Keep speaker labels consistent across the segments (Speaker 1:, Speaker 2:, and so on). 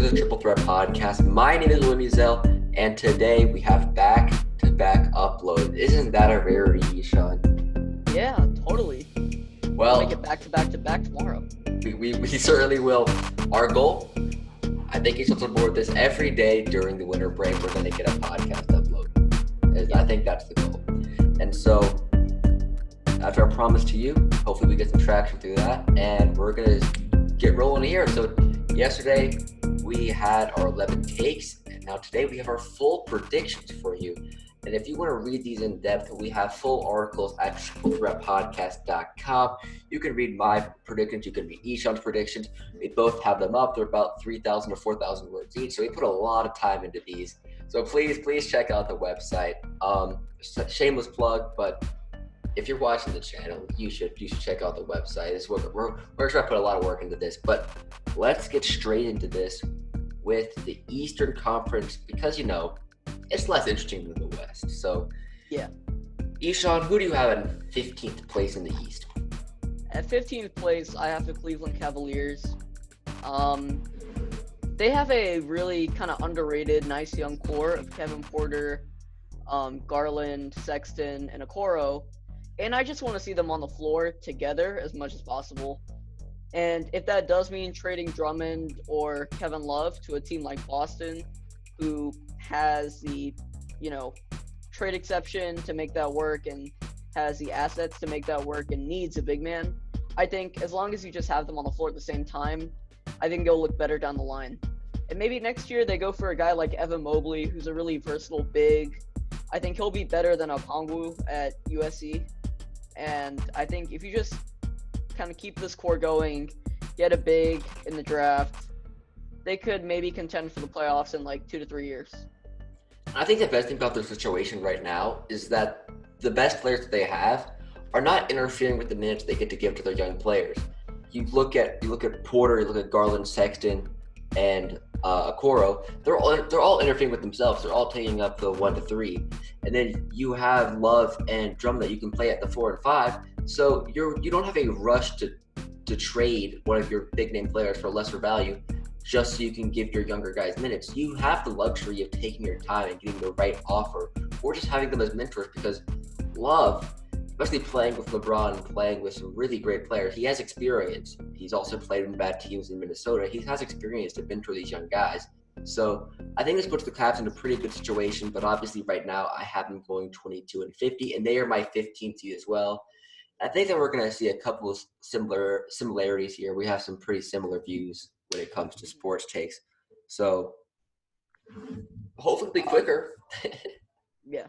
Speaker 1: to the Triple Threat Podcast. My name is William, and today we have back-to-back upload. Isn't that a rarity, Ishan?
Speaker 2: Yeah, totally. We'll make
Speaker 1: Well,
Speaker 2: it back to back to back tomorrow.
Speaker 1: we certainly will. Our goal, I think Ishan's on board with this every day during the winter break. We're going to get a podcast upload. I think that's the goal. And so, after our promise to you, hopefully we get some traction through that, and we're going to get rolling here. So, yesterday we had our 11 takes, and now today we have our full predictions for you. And if you want to read these in depth, we have full articles at triplethreatpodcast.com. You can read my predictions. You can read Ishan's predictions. We both have them up. They're about 3,000 to 4,000 words each. So we put a lot of time into these. So please check out the website. Shameless plug, but if you're watching the channel, you should check out the website. We're trying to put a lot of work into this. But let's get straight into this with the Eastern Conference because, it's less interesting than the West. So,
Speaker 2: yeah.
Speaker 1: Ishan, who do you have in 15th place in the East?
Speaker 2: At 15th place, I have the Cleveland Cavaliers. They have a really kind of underrated, nice young core of Kevin Porter, Garland, Sexton, and Okoro. And I just want to see them on the floor together as much as possible. And if that does mean trading Drummond or Kevin Love to a team like Boston, who has the, trade exception to make that work and has the assets to make that work and needs a big man, I think as long as you just have them on the floor at the same time, I think it'll look better down the line. And maybe next year they go for a guy like Evan Mobley, who's a really versatile big. I think he'll be better than Okongwu at USC. And I think if you just kind of keep this core going, get a big in the draft, they could maybe contend for the playoffs in like 2 to 3 years.
Speaker 1: I think the best thing about their situation right now is that the best players that they have are not interfering with the minutes they get to give to their young players. You look at Porter, you look at Garland, Sexton, and Okoro. They're all interfering with themselves. They're all taking up the 1 to 3, and then you have Love and Drummond that you can play at the 4 and 5. So you don't have a rush to trade one of your big name players for lesser value just so you can give your younger guys minutes. You have the luxury of taking your time and getting the right offer, or just having them as mentors, because Love, especially playing with LeBron and playing with some really great players, he has experience. He's also played in bad teams in Minnesota. He has experience to mentor these young guys. So I think this puts the Cavs in a pretty good situation, but obviously right now I have them going 22 and 50, and they are my 15th seed as well. I think that we're going to see a couple of similarities here. We have some pretty similar views when it comes to sports takes. So hopefully it'll be quicker.
Speaker 2: Yeah.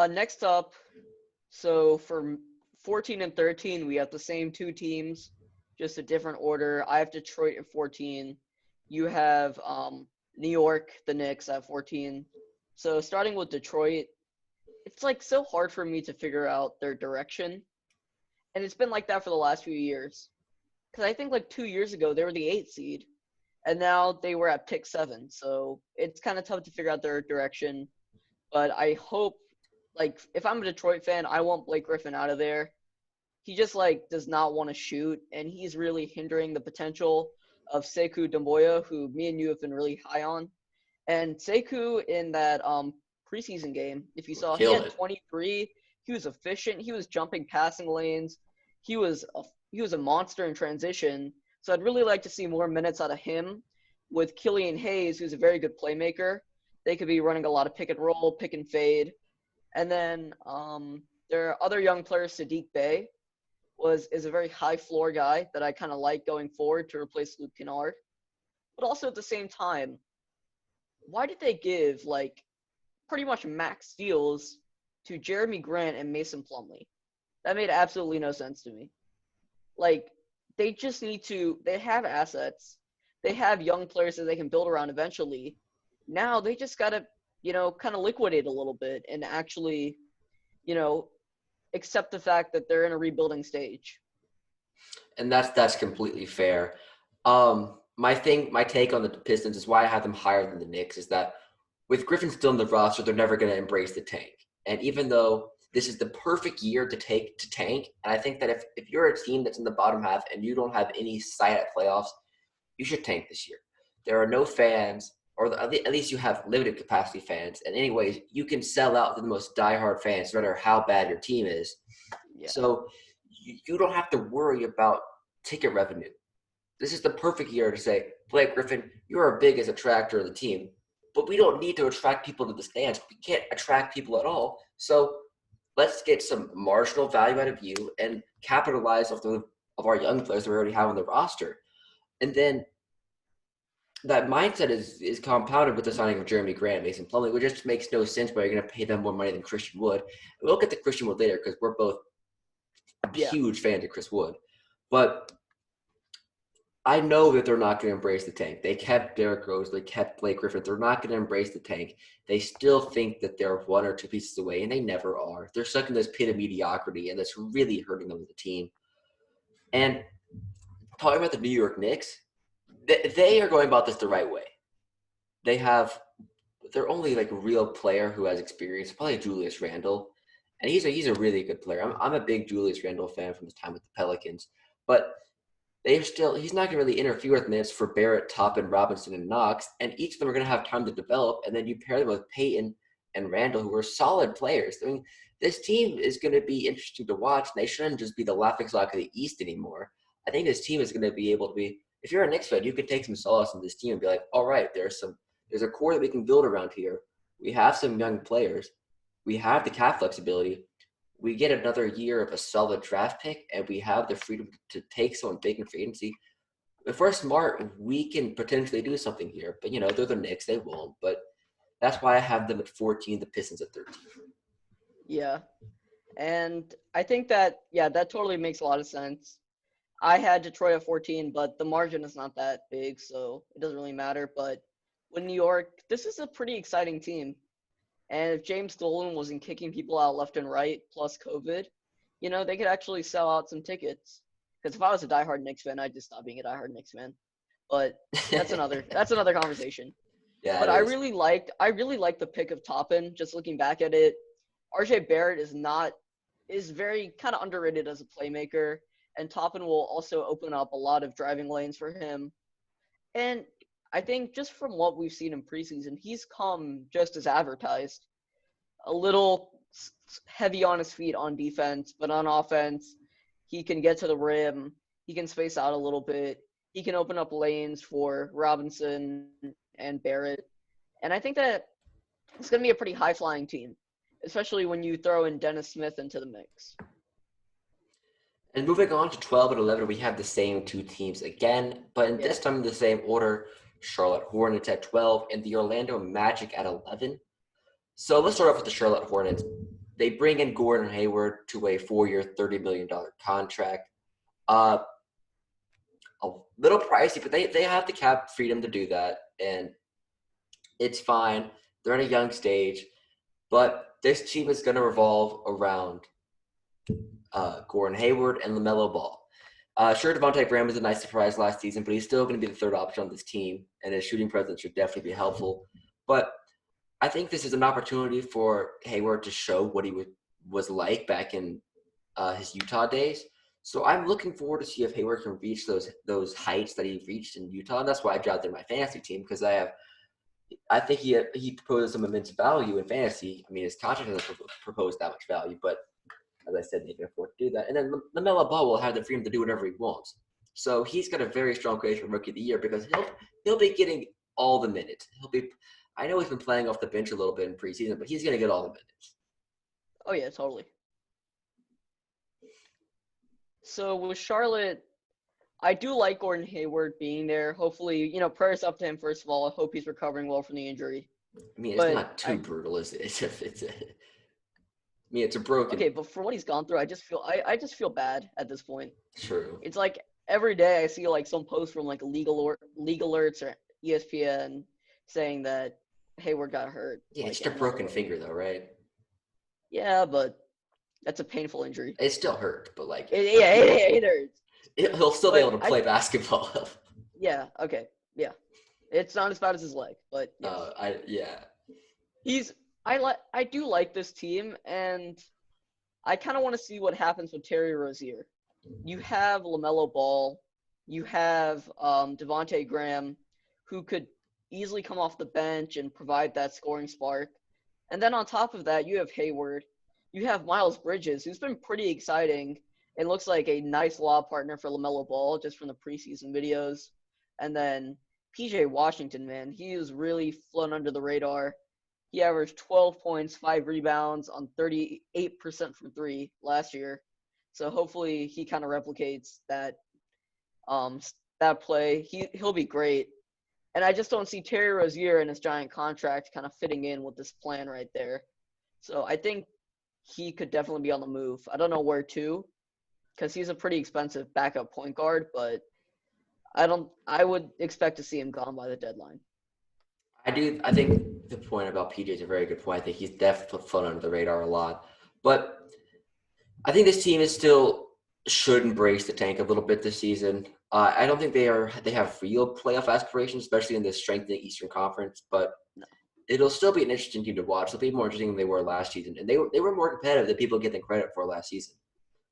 Speaker 2: Next up, so for 14 and 13, we have the same two teams, just a different order. I have Detroit at 14. You have New York, the Knicks at 14. So starting with Detroit, it's like so hard for me to figure out their direction. And it's been like that for the last few years. Because I think like 2 years ago, they were the 8th seed. And now they were at pick 7. So it's kind of tough to figure out their direction. But I hope, like, if I'm a Detroit fan, I want Blake Griffin out of there. He just, does not want to shoot. And he's really hindering the potential of Sekou Doumbouya, who me and you have been really high on. And Sekou in that preseason game, if you saw, he had 23. He was efficient. He was jumping passing lanes. He was a monster in transition. So I'd really like to see more minutes out of him. With Killian Hayes, who's a very good playmaker, they could be running a lot of pick and roll, pick and fade. And then there are other young players. Sadiq Bey is a very high floor guy that I kind of like going forward to replace Luke Kennard. But also at the same time, why did they give pretty much max deals to Jeremy Grant and Mason Plumlee? That made absolutely no sense to me. They just they have assets. They have young players that they can build around eventually. Now they just got to, kind of liquidate a little bit and actually, accept the fact that they're in a rebuilding stage.
Speaker 1: And that's completely fair. My take on the Pistons is why I have them higher than the Knicks is that with Griffin still in the roster, they're never going to embrace the tank. And even though this is the perfect year to tank, and I think that if you're a team that's in the bottom half and you don't have any sight at playoffs, you should tank this year. there are no fans, or at least you have limited capacity fans. And anyways, you can sell out to the most diehard fans, no matter how bad your team is.
Speaker 2: Yeah.
Speaker 1: So you don't have to worry about ticket revenue. This is the perfect year to say, Blake Griffin, you're our biggest attractor of the team, but we don't need to attract people to the stands. We can't attract people at all. So let's get some marginal value out of you and capitalize off of our young players that we already have on the roster. And then that mindset is compounded with the signing of Jeremy Grant, Mason Plumlee, which just makes no sense why you're going to pay them more money than Christian Wood. We'll get to Christian Wood later because we're both
Speaker 2: Yeah.
Speaker 1: huge fans of Chris Wood. But I know that they're not going to embrace the tank. They kept Derrick Rose. They kept Blake Griffin. They're not going to embrace the tank. They still think that they're one or two pieces away, and they never are. They're stuck in this pit of mediocrity, and that's really hurting them as a team. And talking about the New York Knicks, they are going about this the right way. They're only like a real player who has experience, probably Julius Randle, and he's a really good player. I'm a big Julius Randle fan from his time with the Pelicans, but he's not going to really interfere with minutes for Barrett, Toppin, Robinson, and Knox, and each of them are going to have time to develop, and then you pair them with Peyton and Randall, who are solid players. I mean, this team is going to be interesting to watch, and they shouldn't just be the laughingstock of the East anymore. I think this team is going to be able to be, if you're a Knicks fan, you can take some solace in this team and be like, all right, there's a core that we can build around here. We have some young players. We have the cap flexibility. We get another year of a solid draft pick, and we have the freedom to take someone big in free agency. If we're smart, we can potentially do something here. But, they're the Knicks. They won't. But that's why I have them at 14, the Pistons at 13.
Speaker 2: Yeah. And I think that totally makes a lot of sense. I had Detroit at 14, but the margin is not that big, so it doesn't really matter. But with New York, this is a pretty exciting team. And if James Dolan wasn't kicking people out left and right, plus COVID, they could actually sell out some tickets. Because if I was a diehard Knicks fan, I'd just stop being a diehard Knicks fan. But that's another conversation.
Speaker 1: Yeah,
Speaker 2: But
Speaker 1: it
Speaker 2: I
Speaker 1: is.
Speaker 2: really liked the pick of Toppin. Just looking back at it, RJ Barrett is very kind of underrated as a playmaker, and Toppin will also open up a lot of driving lanes for him. And I think just from what we've seen in preseason, he's come just as advertised. A little heavy on his feet on defense, but on offense, he can get to the rim. He can space out a little bit. He can open up lanes for Robinson and Barrett. And I think that it's going to be a pretty high-flying team, especially when you throw in Dennis Smith into the mix.
Speaker 1: And moving on to 12 and 11, we have the same two teams again, but this time in the same order. Charlotte Hornets at 12 and the Orlando Magic at 11. So let's start off with the Charlotte Hornets. They bring in Gordon Hayward to a 4-year, $30 million contract. A little pricey, but they have the cap freedom to do that, and it's fine. They're in a young stage, but this team is going to revolve around Gordon Hayward and LaMelo Ball. Sure, Devontae Graham was a nice surprise last season, but he's still going to be the third option on this team, and his shooting presence should definitely be helpful. But I think this is an opportunity for Hayward to show what he was like back in his Utah days. So I'm looking forward to see if Hayward can reach those heights that he reached in Utah. And that's why I drafted my fantasy team, because I think he proposes some immense value in fantasy. I mean, his contract doesn't propose that much value, but as I said, they can afford to do that. And then LaMelo Ball will have the freedom to do whatever he wants. So he's got a very strong case for Rookie of the Year because he'll be getting all the minutes. I know he's been playing off the bench a little bit in preseason, but he's going to get all the minutes.
Speaker 2: Oh, yeah, totally. So with Charlotte, I do like Gordon Hayward being there. Hopefully, prayers up to him, first of all. I hope he's recovering well from the injury.
Speaker 1: I mean, it's not too brutal, is it? It's a broken.
Speaker 2: Okay, but for what he's gone through, I just feel bad at this point.
Speaker 1: True.
Speaker 2: It's like every day I see like some post from like League Alerts or ESPN saying that Hayward got hurt.
Speaker 1: Yeah, it's just a broken finger though, right?
Speaker 2: Yeah, but that's a painful injury.
Speaker 1: It still hurt, but like
Speaker 2: it hurts.
Speaker 1: He'll still be able to play basketball.
Speaker 2: Yeah. Okay. Yeah. It's not as bad as his leg, but yes. I do like this team, and I kind of want to see what happens with Terry Rozier. You have LaMelo Ball, you have Devontae Graham, who could easily come off the bench and provide that scoring spark. And then on top of that, you have Hayward. You have Miles Bridges, who's been pretty exciting. It looks like a nice lob partner for LaMelo Ball just from the preseason videos. And then PJ Washington, man, he has really flown under the radar. He averaged 12 points, 5 rebounds on 38% from three last year. So hopefully he kind of replicates um that play. He'll be great. And I just don't see Terry Rozier and his giant contract kind of fitting in with this plan right there. So I think he could definitely be on the move. I don't know where to, because he's a pretty expensive backup point guard, but I would expect to see him gone by the deadline.
Speaker 1: I do. I think the point about PJ is a very good point. I think he's definitely flown under the radar a lot. But I think this team is still should embrace the tank a little bit this season. I don't think they have real playoff aspirations, especially in this strengthening Eastern Conference. But
Speaker 2: No,
Speaker 1: it'll still be an interesting team to watch. It'll be more interesting than they were last season, and they were more competitive than people give them credit for last season.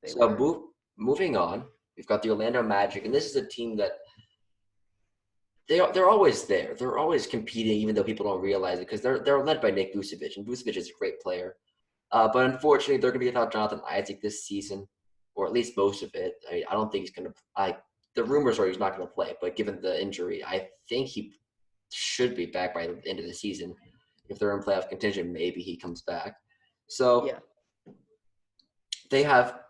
Speaker 2: they
Speaker 1: So
Speaker 2: were.
Speaker 1: moving on, we've got the Orlando Magic, and this is a team that they're always there. They're always competing, even though people don't realize it, because they're led by Nick Vucevic, and Vucevic is a great player. But unfortunately, they're going to be without Jonathan Isaac this season, or at least most of it. I mean, I don't think he's going to. The rumors are he's not going to play, but given the injury, I think he should be back by the end of the season. If they're in playoff contention, maybe he comes back. So
Speaker 2: Yeah,
Speaker 1: they have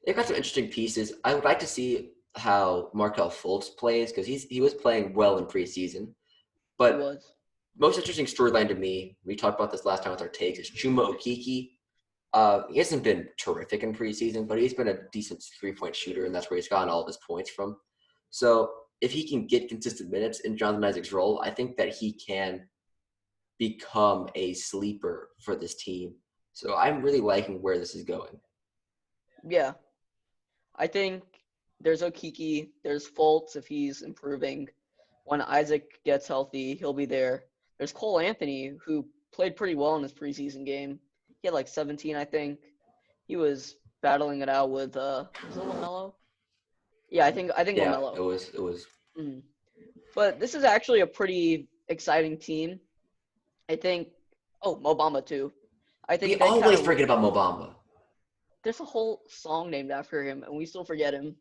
Speaker 1: they've got some interesting pieces. I would like to see how Markel Fultz plays because he was playing well in preseason.
Speaker 2: he
Speaker 1: But
Speaker 2: was.
Speaker 1: most interesting storyline to me, we talked about this last time with our takes, is Chuma Okiki. He hasn't been terrific in preseason, but he's been a decent 3-point shooter, and that's where he's gotten all of his points from. So if he can get consistent minutes in Jonathan Isaac's role, I think that he can become a sleeper for this team. So I'm really liking where this is going.
Speaker 2: Yeah, I think there's Okiki, there's Fultz if he's improving. When Isaac gets healthy, he'll be there. There's Cole Anthony, who played pretty well in his preseason game. He had like 17, I think. He was battling it out with was it LaMelo? Yeah, I think
Speaker 1: Yeah, it
Speaker 2: LaMelo.
Speaker 1: was it was.
Speaker 2: Mhm. But this is actually a pretty exciting team. I think. Oh, Mobamba too. I
Speaker 1: We
Speaker 2: think they kind
Speaker 1: always
Speaker 2: of.
Speaker 1: forget about Mobamba.
Speaker 2: There's a whole song named after him, and we still forget him.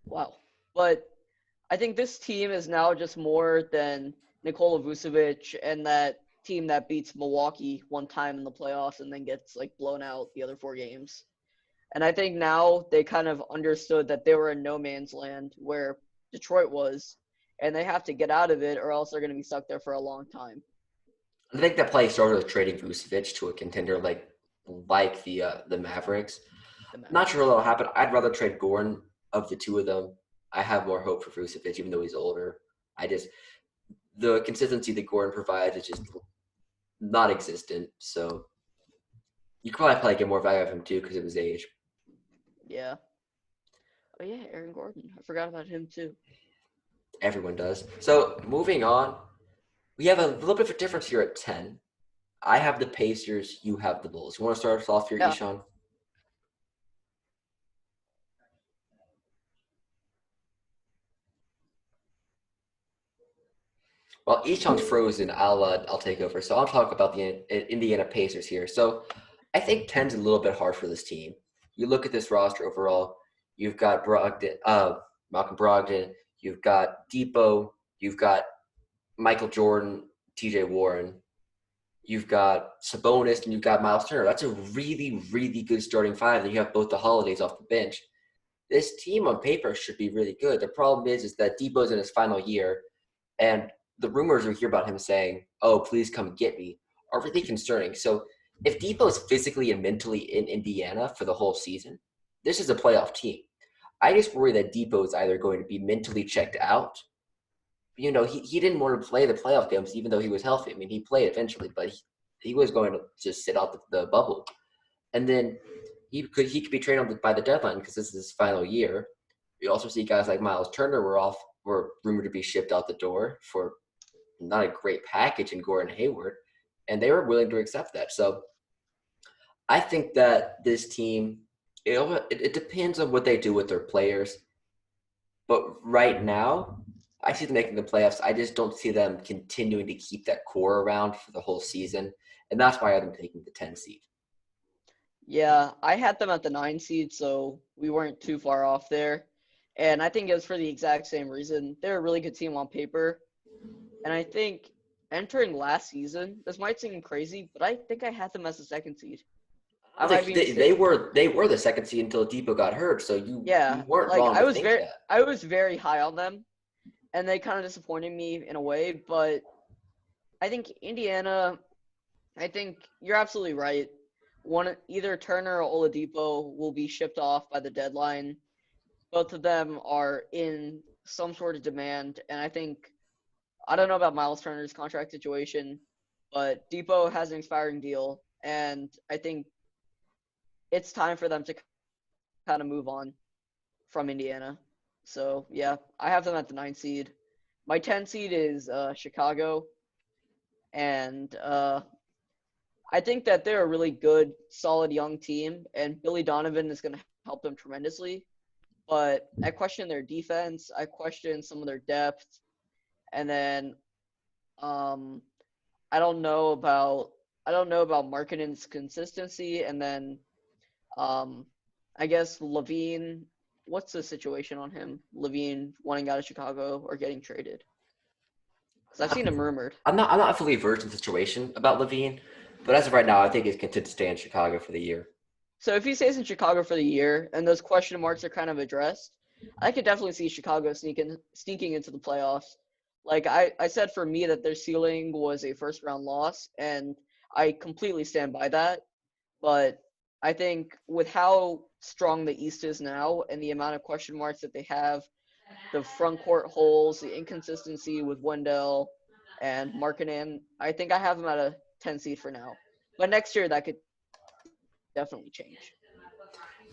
Speaker 2: Wow. But I think this team is now just more than Nikola Vucevic and that team that beats Milwaukee one time in the playoffs and then gets like blown out the other 4 games. And I think now they kind of understood that they were in no man's land where Detroit was, and they have to get out of it or else they're going to be stuck there for a long time.
Speaker 1: I think that play started with trading Vucevic to a contender like the Mavericks.
Speaker 2: The
Speaker 1: Not
Speaker 2: Mavericks.
Speaker 1: sure what'll happen. I'd rather trade Gordon of the two of them. I have more hope for Vucevic, even though he's older. I just the consistency that Gordon provides is just not existent. So you could probably get more value out of him too because of his age.
Speaker 2: Yeah. Oh yeah, Aaron Gordon. I forgot about him too.
Speaker 1: Everyone does. So moving on, we have a little bit of a difference here at 10. I have the Pacers. You have the Bulls. You want to start us off here,
Speaker 2: Yeah.
Speaker 1: Ishan? Well, Ishan's frozen. I'll take over. So I'll talk about the Indiana Pacers here. So I think 10's a little bit hard for this team. You look at this roster overall. You've got Malcolm Brogdon. You've got Depot. You've got Michael Jordan, T.J. Warren. You've got Sabonis, and you've got Miles Turner. That's a really, really good starting five. And you have both the Holidays off the bench. This team on paper should be really good. The problem is that Depot's in his final year, and the rumors we hear about him saying, "Oh, please come get me," are really concerning. So if Depot's physically and mentally in Indiana for the whole season, this is a playoff team. I just worry that Depot is either going to be mentally checked out. He didn't want to play the playoff games even though he was healthy. I mean, he played eventually, but he was going to just sit out the bubble. And then he could be traded by the deadline because this is his final year. You also see guys like Miles Turner were rumored to be shipped out the door for not a great package in Gordon Hayward, and they were willing to accept that. So I think that this team, it depends on what they do with their players. But right now, I see them making the playoffs. I just don't see them continuing to keep that core around for the whole season, and that's why I'm taking the 10 seed.
Speaker 2: Yeah, I had them at the 9 seed, so we weren't too far off there. And I think it was for the exact same reason. They're a really good team on paper. And I think entering last season, this might seem crazy, but I think I had them as the 2nd seed.
Speaker 1: I
Speaker 2: I
Speaker 1: don't
Speaker 2: might be
Speaker 1: think
Speaker 2: mistaken.
Speaker 1: they were the second seed until Depot got hurt, so you
Speaker 2: Yeah,
Speaker 1: weren't
Speaker 2: like
Speaker 1: wrong to think that.
Speaker 2: I was very high on them, and they kind of disappointed me in a way, but I think Indiana, I think you're absolutely right. One either Turner or Oladipo will be shipped off by the deadline. Both of them are in some sort of demand, and I don't know about Miles Turner's contract situation, but Depot has an expiring deal, and I think it's time for them to kind of move on from Indiana. So yeah, I have them at the 9 seed. My 10 seed is Chicago, and I think that they're a really good, solid young team, and Billy Donovan is going to help them tremendously. But I question their defense. I question some of their depth, and then um, I don't know about Markkanen's consistency, and then um, I guess Levine. What's the situation on him? Levine wanting out of Chicago or getting traded? Because I've seen him rumored.
Speaker 1: I'm not fully versed in the situation about Levine, but as of right now, I think he's content to stay in Chicago for the year.
Speaker 2: So if he stays in Chicago for the year and those question marks are kind of addressed, I could definitely see Chicago sneaking into the playoffs. Like I said for me that their ceiling was a first round loss, and I completely stand by that. But I think with how strong the East is now and the amount of question marks that they have, the front court holes, the inconsistency with Wendell and Markkanen, I think I have them at a 10 seed for now. But next year that could definitely change.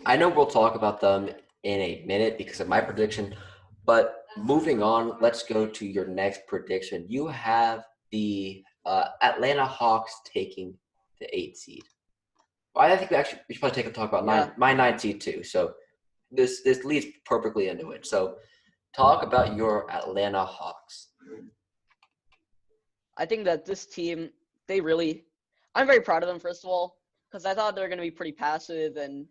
Speaker 1: I know we'll talk about them in a minute because of my prediction, but moving on, let's go to your next prediction. You have the Atlanta Hawks taking the 8 seed. Well, I think we should probably take a talk about
Speaker 2: Yeah,
Speaker 1: my 9 seed too. So this leads perfectly into it. So talk about your Atlanta Hawks.
Speaker 2: I think that this team, they really, I'm very proud of them, first of all, because I thought they were going to be pretty passive and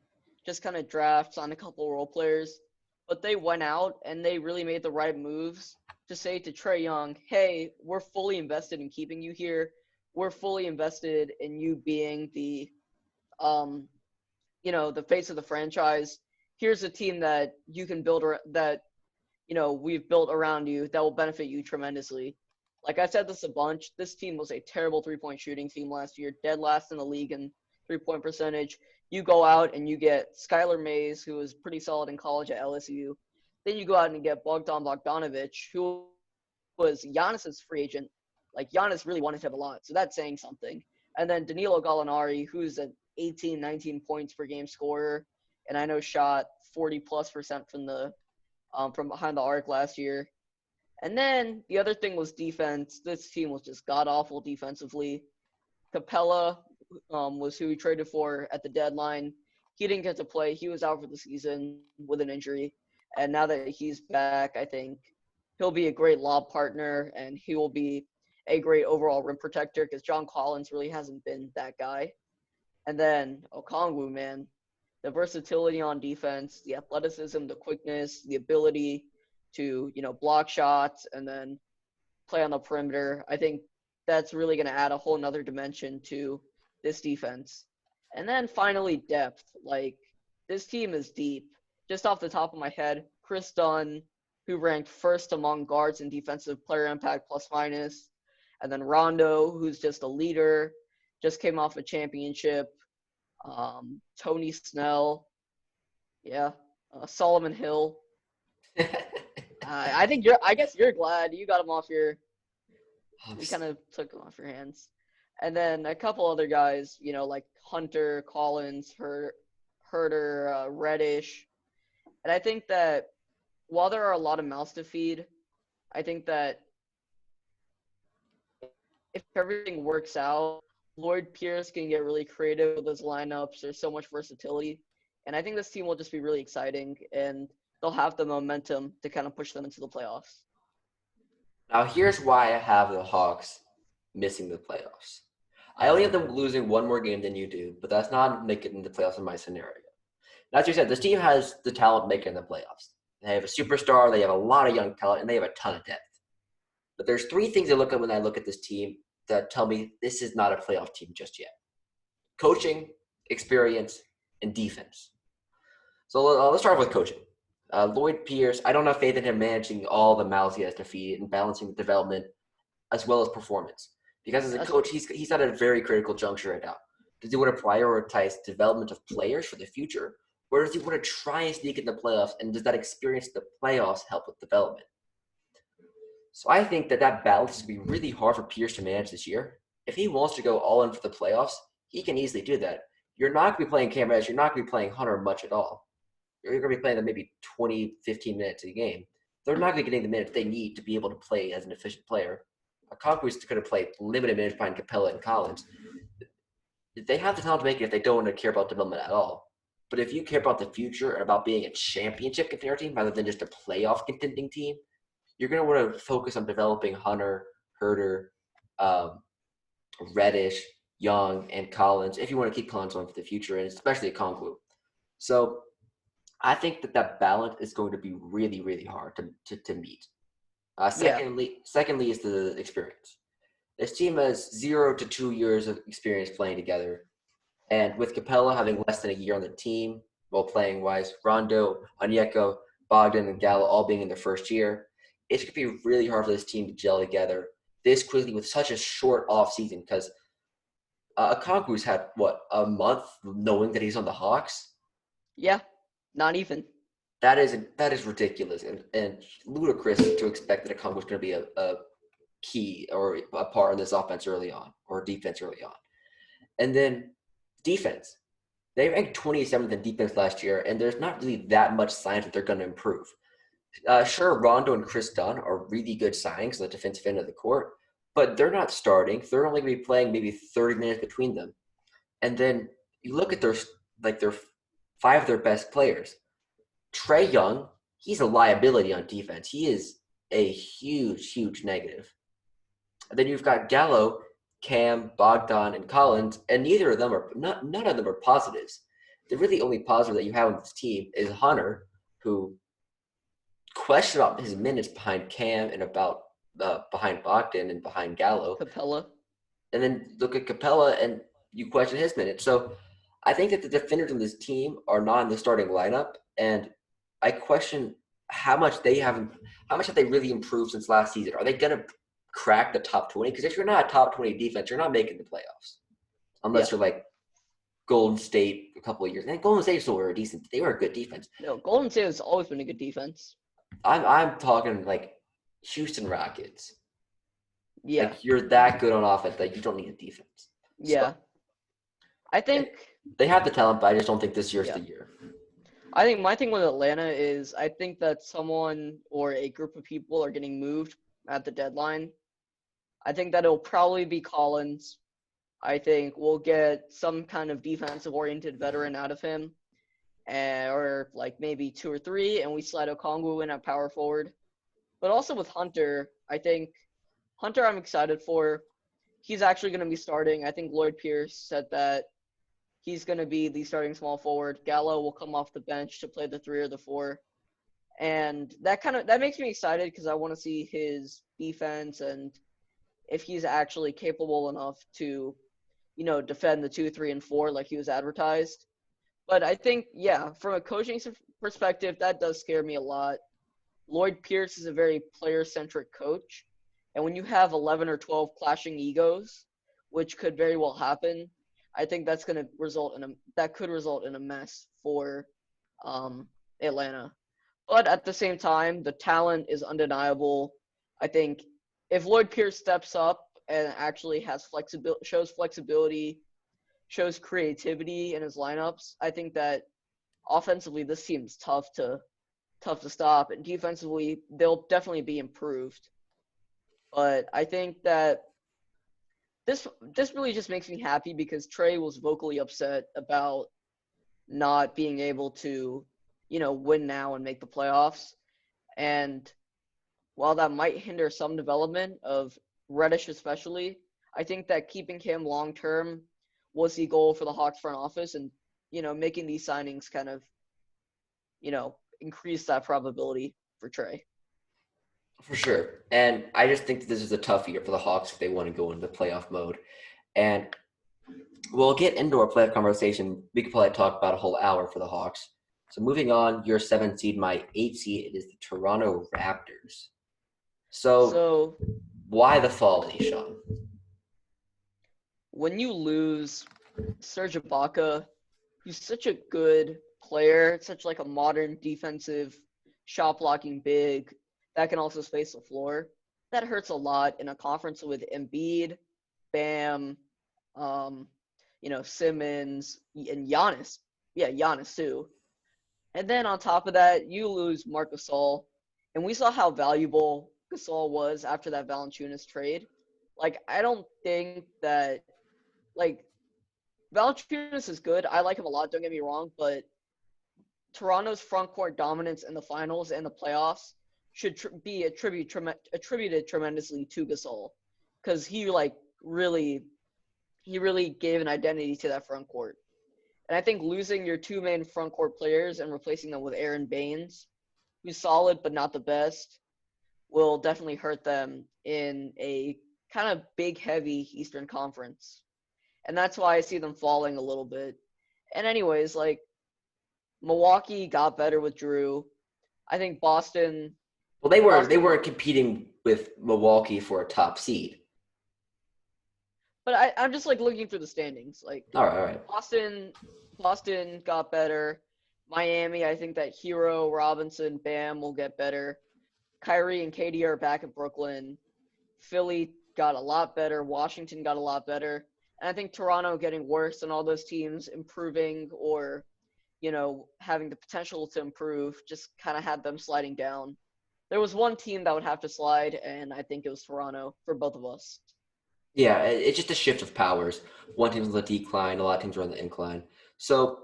Speaker 2: just kind of drafts on a couple role players. But they went out and they really made the right moves to say to Trae Young, hey, we're fully invested in keeping you here. We're fully invested in you being um, the face of the franchise. Here's a team that you can build that we've built around you that will benefit you tremendously. Like I said this a bunch, this team was a terrible 3-point shooting team last year, dead last in the league in 3-point percentage. You go out and you get Skylar Mays, who was pretty solid in college at LSU. Then you go out and get Bogdanovich, who was Giannis's free agent. Like Giannis really wanted him a lot, so that's saying something. And then Danilo Gallinari, who's an 18, 19 points per game scorer, and I know shot 40+% from behind the arc last year. And then the other thing was defense. This team was just god awful defensively. Capella was who we traded for at the deadline. He didn't get to play. He was out for the season with an injury. And now that he's back, I think he'll be a great lob partner and he will be a great overall rim protector because John Collins really hasn't been that guy. And then Okongwu, man, the versatility on defense, the athleticism, the quickness, the ability to, block shots and then play on the perimeter. I think that's really going to add a whole nother dimension to this defense. And then finally, depth. Like, this team is deep. Just off the top of my head, Chris Dunn, who ranked first among guards in defensive player impact plus minus. And then Rondo, who's just a leader, just came off a championship. Tony Snell, yeah, Solomon Hill. I guess you're glad you got him off your. You kind of took him off your hands, and then a couple other guys, like Hunter, Collins, Herder, Reddish, and I think that while there are a lot of mouths to feed, I think that if everything works out, Lloyd Pierce can get really creative with his lineups. There's so much versatility. And I think this team will just be really exciting and they'll have the momentum to kind of push them into the playoffs.
Speaker 1: Now, here's why I have the Hawks missing the playoffs. I only have them losing one more game than you do, but that's not making the playoffs in my scenario. As you said, this team has the talent making the playoffs. They have a superstar, they have a lot of young talent, and they have a ton of depth. But there's three things I look at when I look at this team that tell me this is not a playoff team just yet: coaching, experience, and defense. So let's start with coaching. Lloyd Pierce, I don't have faith in him managing all the mouths he has to feed and balancing development as well as performance. Because as a coach, he's at a very critical juncture right now. Does he want to prioritize development of players for the future, or does he want to try and sneak in the playoffs? And does that experience in the playoffs help with development? So I think that balance is going to be really hard for Pierce to manage this year. If he wants to go all in for the playoffs, he can easily do that. You're not going to be playing Cam Reddish. You're not going to be playing Hunter much at all. You're going to be playing them maybe 20, 15 minutes a game. They're not going to be getting the minutes they need to be able to play as an efficient player. Conquest could have played limited minutes behind Capella and Collins. They have the talent to make it if they don't want to care about development at all. But if you care about the future and about being a championship contender team rather than just a playoff contending team, you're going to want to focus on developing Hunter, Herter, Reddish, Young, and Collins if you want to keep Collins on for the future, and especially Kongwu. So I think that balance is going to be really, really hard to meet. Secondly is the experience. This team has 0 to 2 years of experience playing together. And with Capella having less than a year on the team, while playing wise, Rondo, Onyeko, Bogdan, and Gallo all being in their first year, it's going to be really hard for this team to gel together this quickly with such a short off season because Okonkwo's had, a month knowing that he's on the Hawks?
Speaker 2: Yeah, not even.
Speaker 1: That is ridiculous and ludicrous to expect that Okonkwo's going to be a key or a part in this offense early on or defense early on. And then defense. They ranked 27th in defense last year, and there's not really that much signs that they're going to improve. Sure, Rondo and Chris Dunn are really good signings on the defensive end of the court, but they're not starting. They're only going to be playing maybe 30 minutes between them. And then you look at their five of their best players. Trae Young, he's a liability on defense. He is a huge, huge negative. And then you've got Gallo, Cam, Bogdan, and Collins, and none of them are positives. The really only positive that you have on this team is Hunter, who questioned about his minutes behind Cam and behind Bogdan and behind Gallo.
Speaker 2: Capella.
Speaker 1: And then look at Capella and you question his minutes. So I think that the defenders in this team are not in the starting lineup, and I question how much have they really improved since last season? Are they going to crack the top 20? Because if you're not a top 20 defense, you're not making the playoffs. Unless you're like Golden State a couple of years. And Golden State still were they were a good defense.
Speaker 2: No, Golden State has always been a good defense.
Speaker 1: I'm talking like Houston Rockets.
Speaker 2: Yeah.
Speaker 1: Like you're that good on offense that you don't need a defense.
Speaker 2: Yeah.
Speaker 1: So,
Speaker 2: I think
Speaker 1: they have the talent, but I just don't think this year's the year.
Speaker 2: I think my thing with Atlanta is I think that someone or a group of people are getting moved at the deadline. I think that it'll probably be Collins. I think we'll get some kind of defensive-oriented veteran out of him, or like maybe 2 or 3, and we slide Okongwu in at power forward. But also with Hunter, I think Hunter I'm excited for. He's actually going to be starting. I think Lloyd Pierce said that he's going to be the starting small forward. Gallo will come off the bench to play the 3 or the 4. And that makes me excited because I want to see his defense and if he's actually capable enough to, defend the 2, 3, and 4 like he was advertised. But I think, from a coaching perspective, that does scare me a lot. Lloyd Pierce is a very player-centric coach. And when you have 11 or 12 clashing egos, which could very well happen, I think that could result in a mess for Atlanta. But at the same time, the talent is undeniable. I think if Lloyd Pierce steps up and actually has shows flexibility, shows creativity in his lineups, I think that offensively this team's tough to stop, and defensively they'll definitely be improved. But I think that this really just makes me happy because Trae was vocally upset about not being able to, win now and make the playoffs. And while that might hinder some development of Reddish especially, I think that keeping him long term was the goal for the Hawks front office, and making these signings kind of increase that probability for Trey.
Speaker 1: For sure. And I just think that this is a tough year for the Hawks if they want to go into playoff mode. And we'll get into our playoff conversation. We could probably talk about a whole hour for the Hawks. So moving on, your 7th seed, my 8th seed, it is the Toronto Raptors. So why the fall, Ishan?
Speaker 2: When you lose Serge Ibaka, he's such a good player, such like a modern defensive shot blocking big that can also space the floor. That hurts a lot in a conference with Embiid, Bam, Simmons, and Giannis. Yeah, Giannis too. And then on top of that, you lose Marc Gasol, and we saw how valuable Gasol was after that Valanciunas trade. Like, I don't think that like Valanciunas is good. I like him a lot. Don't get me wrong, but Toronto's front court dominance in the finals and the playoffs should be attributed tremendously to Gasol, because he really gave an identity to that front court. And I think losing your two main front court players and replacing them with Aaron Baines, who's solid but not the best, will definitely hurt them in a kind of big, heavy Eastern Conference. And that's why I see them falling a little bit. And anyways, Milwaukee got better with Drew. I think Boston.
Speaker 1: Well, they weren't competing with Milwaukee for a top seed.
Speaker 2: But I'm just looking through the standings.
Speaker 1: All right.
Speaker 2: Boston got better. Miami, I think that Hero, Robinson, Bam will get better. Kyrie and KD are back at Brooklyn. Philly got a lot better. Washington got a lot better. And I think Toronto getting worse and all those teams improving or, having the potential to improve just kind of had them sliding down. There was one team that would have to slide, and I think it was Toronto for both of us.
Speaker 1: Yeah, it's just a shift of powers. One team's on the decline, a lot of teams are on the incline. So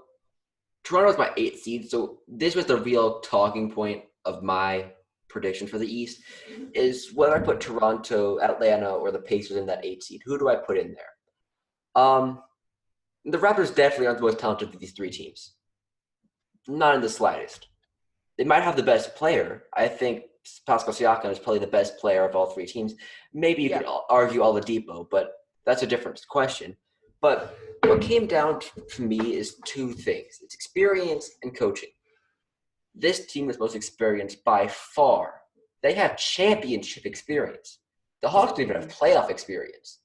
Speaker 1: Toronto's my 8th seed. So this was the real talking point of my prediction for the East, is whether I put Toronto, Atlanta, or the Pacers in that 8th seed. Who do I put in there? The Raptors definitely aren't the most talented of these three teams. Not in the slightest. They might have the best player. I think Pascal Siakam is probably the best player of all three teams. Maybe you could argue Oladipo, but that's a different question. But what came down to me is two things. It's experience and coaching. This team is most experienced by far. They have championship experience. The Hawks don't even have playoff experience.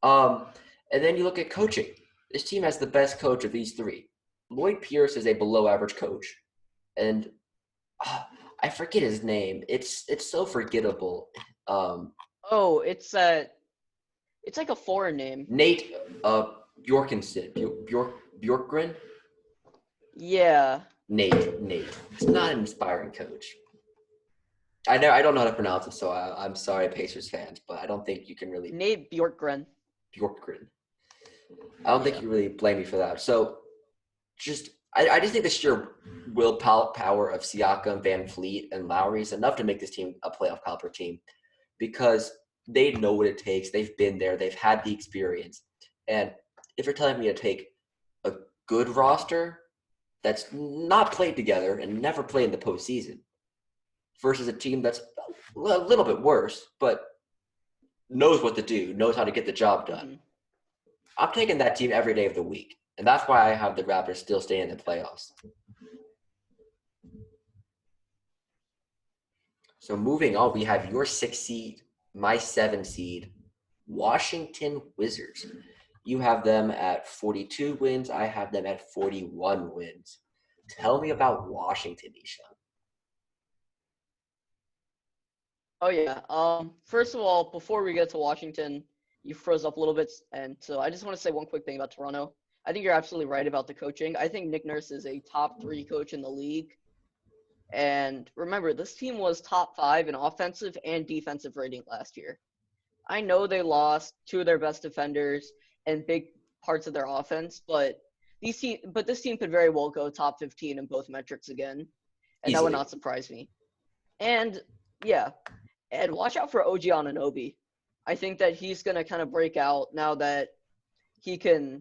Speaker 1: And then you look at coaching. This team has the best coach of these three. Lloyd Pierce is a below-average coach. And I forget his name. It's so forgettable.
Speaker 2: It's like a foreign name.
Speaker 1: Nate Bjorkensen. Bjorkgren?
Speaker 2: Yeah.
Speaker 1: Nate. It's not an inspiring coach. I don't know how to pronounce it, so I'm sorry, Pacers fans, but I don't think you can really.
Speaker 2: Nate Bjorkgren.
Speaker 1: I don't think you really blame me for that. So, I just think the sheer willpower of Siakam, Van Fleet, and Lowry is enough to make this team a playoff caliber team, because they know what it takes. They've been there. They've had the experience. And if you're telling me to take a good roster that's not played together and never played in the postseason versus a team that's a little bit worse but knows what to do, knows how to get the job done,
Speaker 2: Mm-hmm.
Speaker 1: I'm taking that team every day of the week. And that's why I have the Raptors still staying in the playoffs. So moving on, we have your 6 seed, my 7 seed, Washington Wizards. You have them at 42 wins. I have them at 41 wins. Tell me about Washington, Ishan.
Speaker 2: Oh, yeah. First of all, before we get to Washington, you froze up a little bit, and so I just want to say one quick thing about Toronto. I think you're absolutely right about the coaching. I think Nick Nurse is a top 3 coach in the league. And remember, this team was top 5 in offensive and defensive rating last year. I know they lost 2 of their best defenders and big parts of their offense, but this team could very well go top 15 in both metrics again, and
Speaker 1: Easily.
Speaker 2: that would not surprise me. And Yeah, and watch out for OG Anunoby. I think that he's gonna kind of break out he can,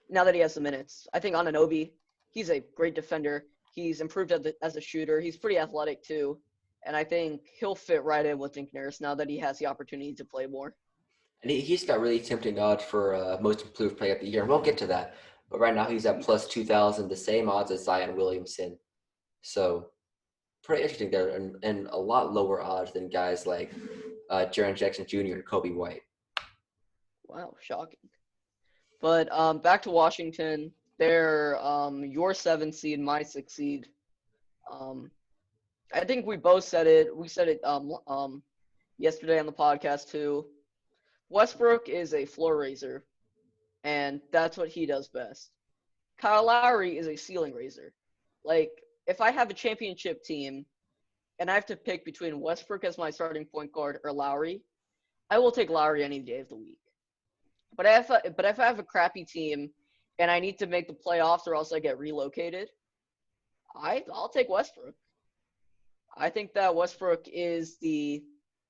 Speaker 2: now that he has the minutes. I think Anunoby, he's a great defender. He's improved as a shooter. He's pretty athletic too, and I think he'll fit right in with Nick Nurse now that he has the opportunity to play more.
Speaker 1: And he's got really tempting odds for most improved player of the year. And we'll get to that. But right now he's at plus 2,000, the same odds as Zion Williamson. So pretty interesting there, and a lot lower odds than guys like Jaren Jackson Jr. and Kobe White.
Speaker 2: Wow, shocking. But back to Washington, they're your 7 seed, my 6 seed. Um, I think we both said it. We said it yesterday on the podcast too. Westbrook is a floor raiser, and that's what he does best. Kyle Lowry is a ceiling raiser. Like, if I have a championship team and I have to pick between Westbrook as my starting point guard or Lowry, I will take Lowry any day of the week. But if I have a crappy team and I need to make the playoffs or else I get relocated, I'll take Westbrook. I think that Westbrook is the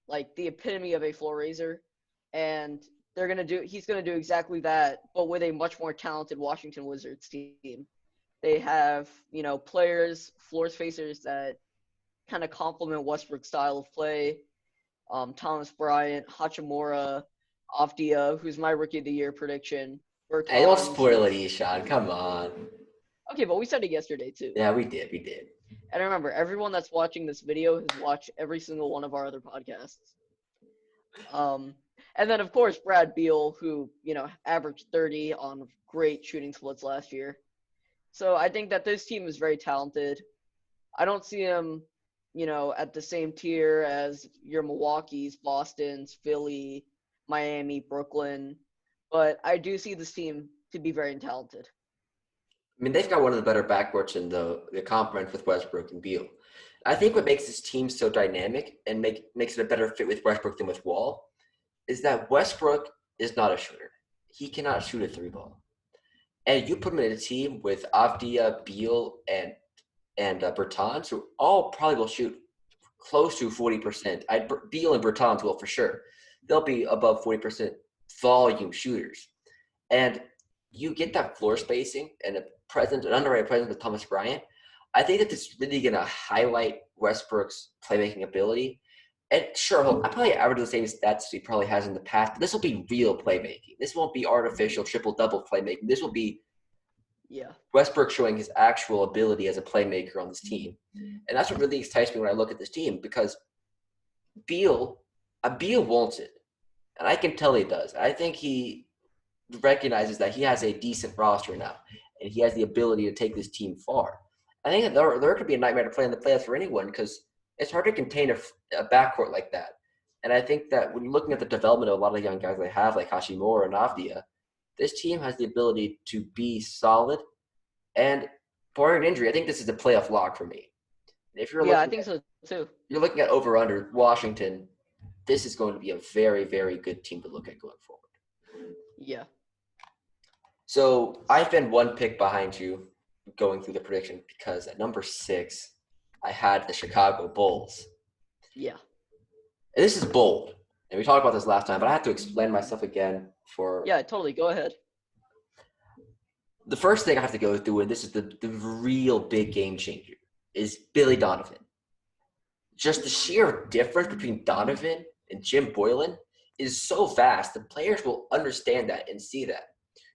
Speaker 2: epitome of a floor raiser, and he's gonna do exactly that, but with a much more talented Washington Wizards team. They have, players, floor spacers that kind of complement Westbrook's style of play. Thomas Bryant, Hachimura, Avdia, who's my Rookie of the Year prediction.
Speaker 1: Hey, don't
Speaker 2: Bertans.
Speaker 1: spoil it, Ishan. Come on.
Speaker 2: Okay, but we said it yesterday too.
Speaker 1: Yeah, we did. We did.
Speaker 2: And remember, everyone that's watching this video has watched every single one of our other podcasts. And then of course Brad Beal, who averaged 30 on great shooting splits last year. So I think that this team is very talented. I don't see him, at the same tier as your Milwaukee's, Boston's, Philly, Miami, Brooklyn, but I do see this team to be very talented.
Speaker 1: I mean, they've got one of the better backcourts in the conference with Westbrook and Beal. I think what makes this team so dynamic and makes it a better fit with Westbrook than with Wall is that Westbrook is not a shooter. He cannot shoot a three ball. And you put him in a team with Avdia, Beal, and Bertans, who all probably will shoot close to 40%. Beal and Bertans will for sure. They'll be above 40% volume shooters. And you get that floor spacing and an underrated presence with Thomas Bryant. I think that this is really going to highlight Westbrook's playmaking ability. And sure, I probably average the same stats he probably has in the past, but this will be real playmaking. This won't be artificial triple-double playmaking. This will be Westbrook showing his actual ability as a playmaker on this team. And that's what really excites me when I look at this team, because Beal wants it. And I can tell he does. I think he recognizes that he has a decent roster now, and he has the ability to take this team far. I think that there could be a nightmare to play in the playoffs for anyone, because it's hard to contain a backcourt like that. And I think that when you're looking at the development of a lot of the young guys they have, like Hachimura and Avdia, this team has the ability to be solid. And barring injury, I think this is a playoff lock for me. If you're
Speaker 2: I think so too.
Speaker 1: You're looking at over/under Washington. This is going to be a very, very good team to look at going forward.
Speaker 2: Yeah.
Speaker 1: So I've been one pick behind you going through the prediction, because at number 6, I had the Chicago Bulls.
Speaker 2: Yeah.
Speaker 1: And this is bold. And we talked about this last time, but I have to explain myself again for –
Speaker 2: Yeah, totally. Go ahead.
Speaker 1: The first thing I have to go through, and this is the real big game changer, is Billy Donovan. Just the sheer difference between Donovan and Jim Boylan is so vast. The players will understand that and see that.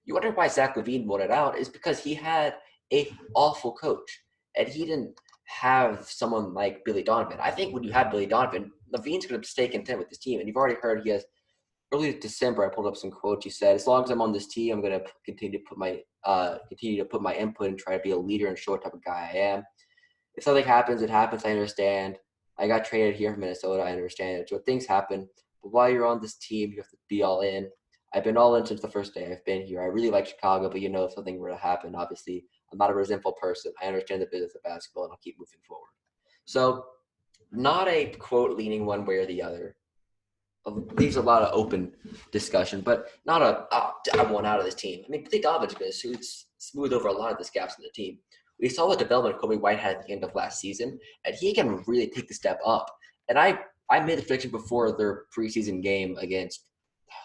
Speaker 1: You wonder why Zach LaVine won it out is because he had an awful coach, and he didn't have someone like Billy Donovan. I think when you have Billy Donovan, LaVine's going to stay content with this team, and you've already heard he has – early December, I pulled up some quotes. He said, "As long as I'm on this team, I'm going to continue to put my input and try to be a leader and show what type of guy I am. If something happens, it happens. I understand. I got traded here from Minnesota. I understand it. So things happen. But while you're on this team, you have to be all in. I've been all in since the first day I've been here. I really like Chicago, but if something were to happen, obviously, I'm not a resentful person. I understand the business of basketball, and I'll keep moving forward." So not a quote leaning one way or the other. Leaves a lot of open discussion, but not I want out of this team. I mean, Billy Donovan's going to smooth over a lot of the gaps in the team. We saw the development Kobe White had at the end of last season, and he can really take the step up. And I I made the prediction before their preseason game against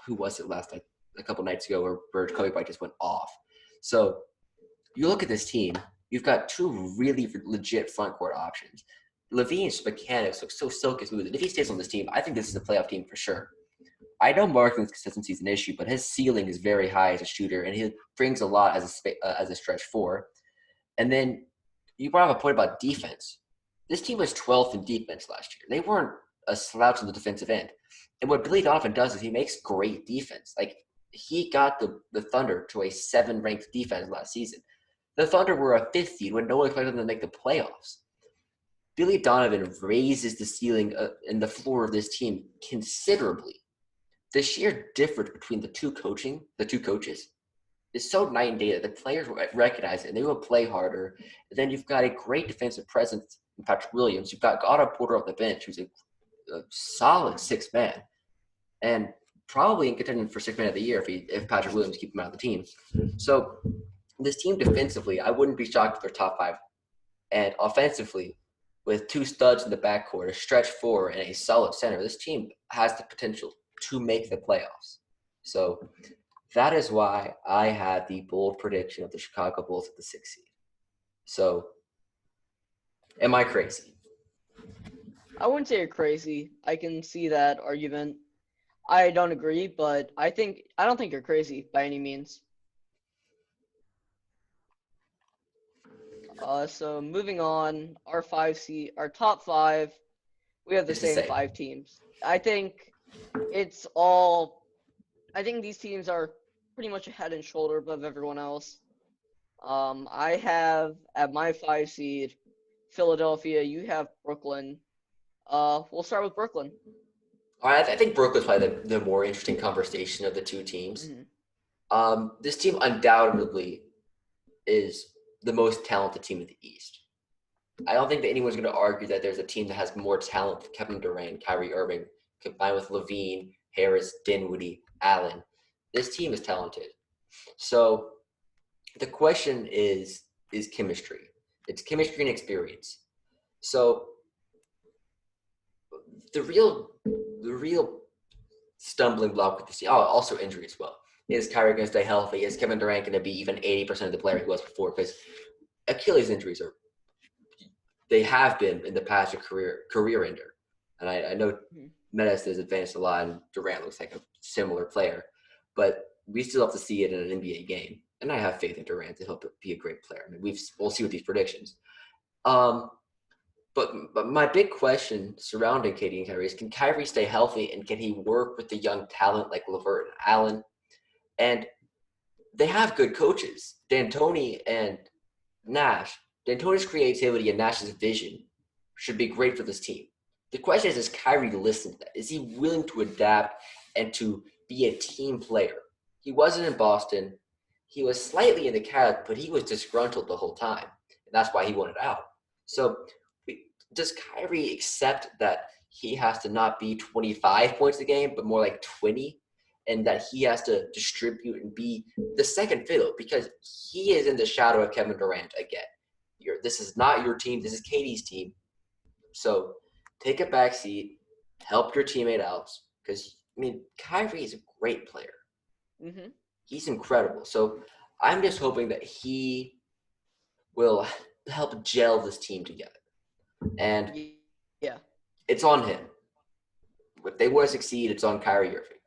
Speaker 1: who was it last night? A couple nights ago, where Kobe Bryant just went off. So you look at this team, you've got two really legit front court options. Levine's mechanics look so silky smooth. And if he stays on this team, I think this is a playoff team for sure. I know Marklin's consistency is an issue, but his ceiling is very high as a shooter, and he brings a lot as a stretch four. And then you brought up a point about defense. This team was 12th in defense last year. They weren't a slouch on the defensive end. And what Billy Donovan does is he makes great defense. Like, he got the Thunder to a 7-ranked defense last season. The Thunder were a 5th seed when no one expected them to make the playoffs. Billy Donovan raises the ceiling and the floor of this team considerably. The sheer difference between the two coaches is so night and day that the players recognize it and they will play harder. And then you've got a great defensive presence in Patrick Williams. You've got Otto Porter off the bench, who's a solid 6th man, and probably in contention for 6th man of the year if Patrick Williams keeps him out of the team. So this team defensively, I wouldn't be shocked if they're top 5. And offensively, with 2 studs in the backcourt, a stretch 4, and a solid center, this team has the potential to make the playoffs. So that is why I had the bold prediction of the Chicago Bulls at the 6th seed. So, am I crazy?
Speaker 2: I wouldn't say you're crazy. I can see that argument. I don't agree, but I don't think you're crazy by any means. So moving on, our top 5, we have the
Speaker 1: It's the
Speaker 2: same
Speaker 1: same.
Speaker 2: 5 teams. I think these teams are pretty much a head and shoulder above everyone else. I have at my 5 seed Philadelphia. You have Brooklyn. We'll start with Brooklyn.
Speaker 1: All right, I think Brooklyn's probably the more interesting conversation of the two teams.
Speaker 2: Mm-hmm.
Speaker 1: This team undoubtedly is the most talented team in the East. I don't think that anyone's going to argue that there's a team that has more talent than Kevin Durant, Kyrie Irving, combined with Levine, Harris, Dinwiddie, Allen. This team is talented. So the question is chemistry. It's chemistry and experience. So the real stumbling block with this team, also injury as well. Is Kyrie going to stay healthy? Is Kevin Durant going to be even 80% of the player he was before? Because Achilles injuries they have been in the past a career ender. And I know Menace has advanced a lot, and Durant looks like a similar player. But we still have to see it in an NBA game. And I have faith in Durant to help be a great player. I mean, we'll see with these predictions. But my big question surrounding KD and Kyrie is, can Kyrie stay healthy, and can he work with the young talent like LeVert and Allen? And they have good coaches, D'Antoni and Nash. D'Antoni's creativity and Nash's vision should be great for this team. The question is, does Kyrie listen to that? Is he willing to adapt and to be a team player? He wasn't in Boston. He was slightly in the Cavs, but he was disgruntled the whole time, and that's why he wanted out. So does Kyrie accept that he has to not be 25 points a game, but more like 20, and that he has to distribute and be the second fiddle because he is in the shadow of Kevin Durant again? This is not your team. This is KD's team. So take a back seat, help your teammate out, because, Kyrie is a great player.
Speaker 2: Mm-hmm.
Speaker 1: He's incredible. So I'm just hoping that he will help gel this team together. And
Speaker 2: yeah,
Speaker 1: it's on him. If they want to succeed, it's on Kyrie Irving.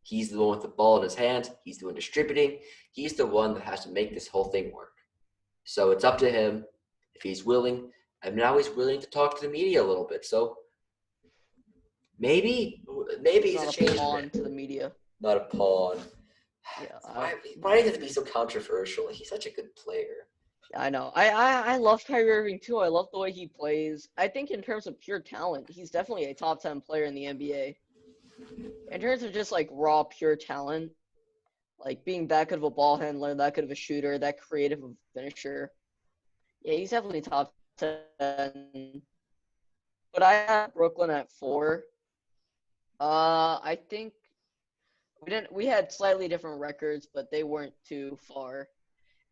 Speaker 1: He's the one with the ball in his hands. He's the one distributing. He's the one that has to make this whole thing work. So it's up to him if he's willing. And now he's willing to talk to the media a little bit. So maybe he's a change
Speaker 2: pawn to the media.
Speaker 1: Not a pawn.
Speaker 2: Yeah,
Speaker 1: why do you have to be so controversial? He's such a good player.
Speaker 2: I know. I love Kyrie Irving too. I love the way he plays. I think in terms of pure talent, he's definitely a top 10 player in the NBA. In terms of just like raw pure talent, like being that good of a ball handler, that good of a shooter, that creative of a finisher, yeah, he's definitely top 10. But I have Brooklyn at 4. I think we had slightly different records, but they weren't too far.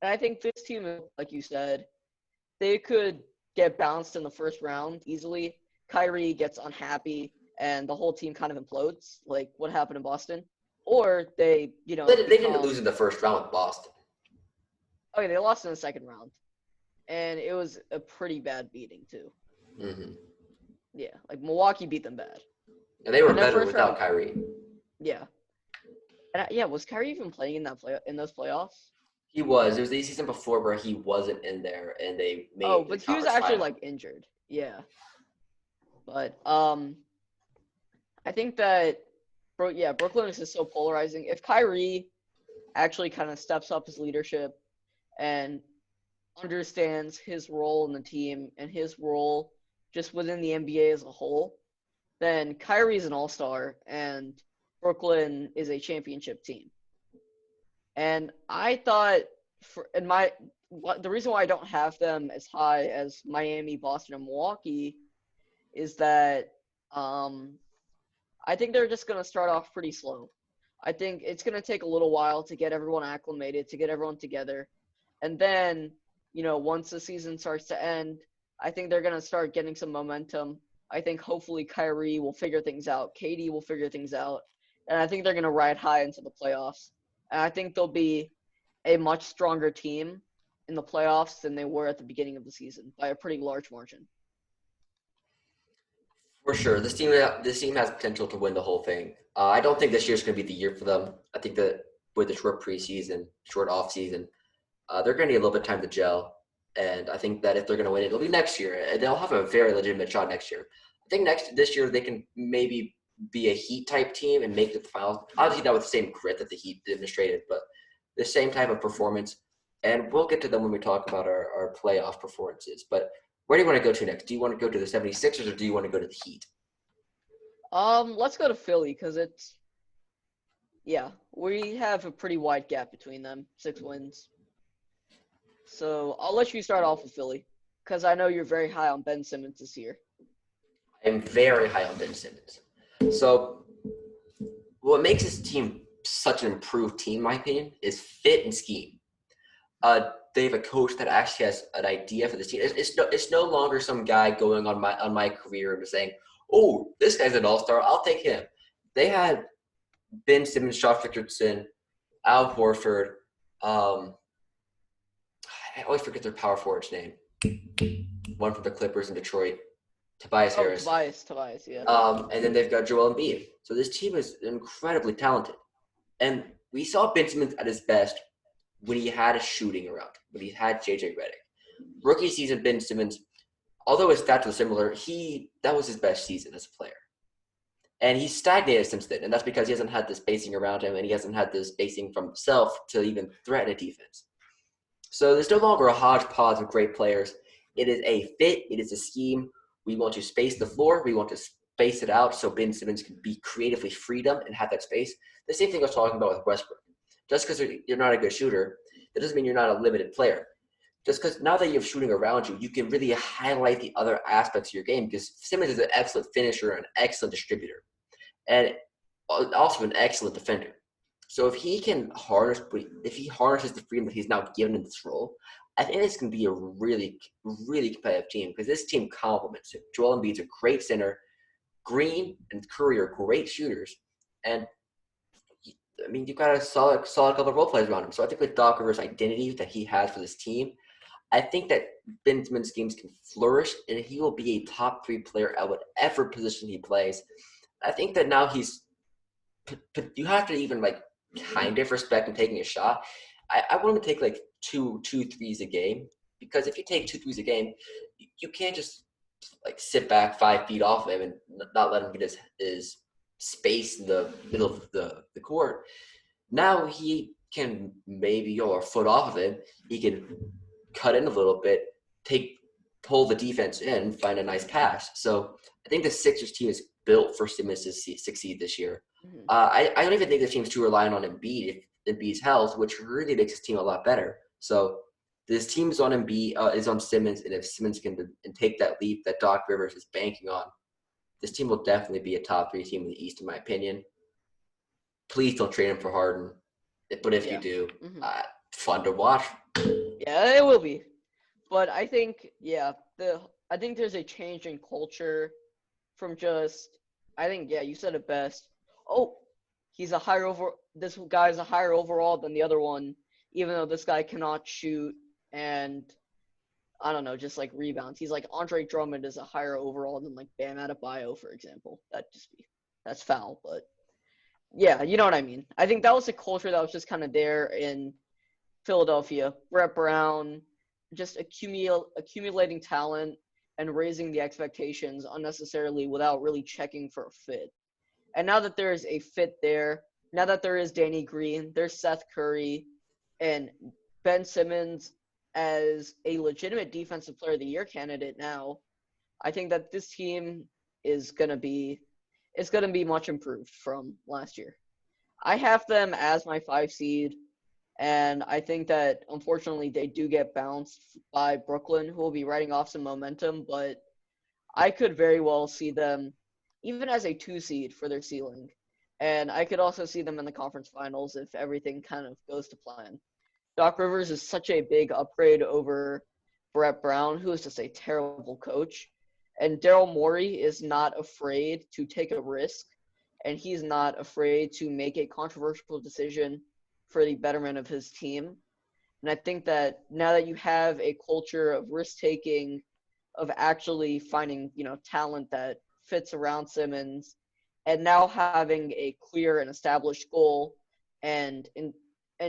Speaker 2: And I think this team, like you said, they could get bounced in the first round easily. Kyrie gets unhappy and the whole team kind of implodes, like what happened in Boston, or they,
Speaker 1: They didn't lose
Speaker 2: become.
Speaker 1: in the first round with Boston.
Speaker 2: Okay, they lost in the second round, and it was a pretty bad beating too.
Speaker 1: Mm-hmm.
Speaker 2: Yeah, like Milwaukee beat them bad.
Speaker 1: And they were
Speaker 2: And then
Speaker 1: better
Speaker 2: first round,
Speaker 1: without Kyrie.
Speaker 2: yeah, and yeah, was Kyrie even playing in those playoffs?
Speaker 1: He was. It was the season before where he wasn't in there, and they
Speaker 2: Oh,
Speaker 1: made the
Speaker 2: but he was
Speaker 1: conference
Speaker 2: actually
Speaker 1: final.
Speaker 2: like injured. Yeah, but I think that, bro, yeah, Brooklyn is just so polarizing. If Kyrie actually kind of steps up his leadership and understands his role in the team and his role just within the NBA as a whole, then Kyrie's an all-star and Brooklyn is a championship team. And I thought the reason why I don't have them as high as Miami, Boston, and Milwaukee is that um, I think they're just going to start off pretty slow. I think it's going to take a little while to get everyone acclimated, to get everyone together. And then, once the season starts to end, I think they're going to start getting some momentum. I think hopefully Kyrie will figure things out. KD will figure things out. And I think they're going to ride high into the playoffs. And I think they'll be a much stronger team in the playoffs than they were at the beginning of the season by a pretty large margin.
Speaker 1: For sure, this team has potential to win the whole thing. I don't think this year's going to be the year for them. I think that with the short preseason, short off season, they're going to need a little bit of time to gel. And I think that if they're going to win it, it'll be next year. And they'll have a very legitimate shot next year. I think this year they can maybe be a Heat type team and make it to the finals. Obviously, not with the same grit that the Heat demonstrated, but the same type of performance. And we'll get to them when we talk about our playoff performances. But where do you want to go to next? Do you want to go to the 76ers or do you want to go to the Heat?
Speaker 2: Let's go to Philly because yeah, we have a pretty wide gap between them, 6 wins. So I'll let you start off with Philly because I know you're very high on Ben Simmons this year.
Speaker 1: I'm very high on Ben Simmons. So what makes this team such an improved team, in my opinion, is fit and scheme. They have a coach that actually has an idea for this team. It's no longer some guy going on my career and saying, "Oh, this guy's an all-star. I'll take him." They had Ben Simmons, Josh Richardson, Al Horford. I always forget their power forward's name. One from the Clippers in Detroit, Tobias
Speaker 2: Oh,
Speaker 1: Harris.
Speaker 2: Tobias, yeah.
Speaker 1: And then they've got Joel Embiid. So this team is incredibly talented. And we saw Ben Simmons at his best when he had a shooting around, when he had JJ Redick. Rookie season, Ben Simmons, although his stats were similar, that was his best season as a player. And he's stagnated since then, and that's because he hasn't had the spacing around him, and he hasn't had the spacing from himself to even threaten a defense. So there's no longer a hodgepodge of great players. It is a fit. It is a scheme. We want to space the floor. We want to space it out so Ben Simmons can be creatively freedom and have that space. The same thing I was talking about with Westbrook. Just because you're not a good shooter, that doesn't mean you're not a limited player. Just because now that you have shooting around you, you can really highlight the other aspects of your game because Simmons is an excellent finisher and an excellent distributor and also an excellent defender. So if he harnesses the freedom that he's now given in this role, I think this can be a really, really competitive team because this team complements it. Joel Embiid's a great center. Green and Curry are great shooters. And I mean, you've got a solid couple of role players around him. So I think with Doc Rivers' identity that he has for this team, I think that Ben Simmons' games can flourish, and he will be a top 3 player at whatever position he plays. I think that now you have to even like kind of respect him taking a shot. I want him to take like two threes a game because if you take 2 threes a game, you can't just like sit back 5 feet off of him and not let him get his space in the middle of the court. Now he can maybe go a foot off of him. He can cut in a little bit, pull the defense in, find a nice pass. So I think the Sixers team is built for Simmons to succeed this year.
Speaker 2: Mm-hmm.
Speaker 1: I don't even think the team's too reliant on Embiid if Embiid's health, which really makes his team a lot better. So this team's on Embiid, is on Simmons, and if Simmons can take that leap that Doc Rivers is banking on, this team will definitely be a top 3 team in the East, in my opinion. Please don't trade him for Harden, but if you do, fun to watch.
Speaker 2: Yeah, it will be. But I think, I think there's a change in culture from just yeah, you said it best. Oh, this guy's a higher overall than the other one, even though this guy cannot shoot and I don't know, just like rebounds. He's like Andre Drummond is a higher overall than like Bam Adebayo, for example. That's foul, but yeah, you know what I mean. I think that was a culture that was just kind of there in Philadelphia. Brett Brown, just accumulating talent and raising the expectations unnecessarily without really checking for a fit. And now that there is a fit there, now that there is Danny Green, there's Seth Curry, and Ben Simmons as a legitimate defensive player of the year candidate now, I think that this team is gonna be much improved from last year. I have them as my 5 seed, and I think that unfortunately they do get bounced by Brooklyn, who will be riding off some momentum, but I could very well see them even as a 2 seed for their ceiling. And I could also see them in the conference finals if everything kind of goes to plan. Doc Rivers is such a big upgrade over Brett Brown, who is just a terrible coach. And Daryl Morey is not afraid to take a risk, and he's not afraid to make a controversial decision for the betterment of his team. And I think that now that you have a culture of risk taking, of actually finding, talent that fits around Simmons, and now having a clear and established goal, and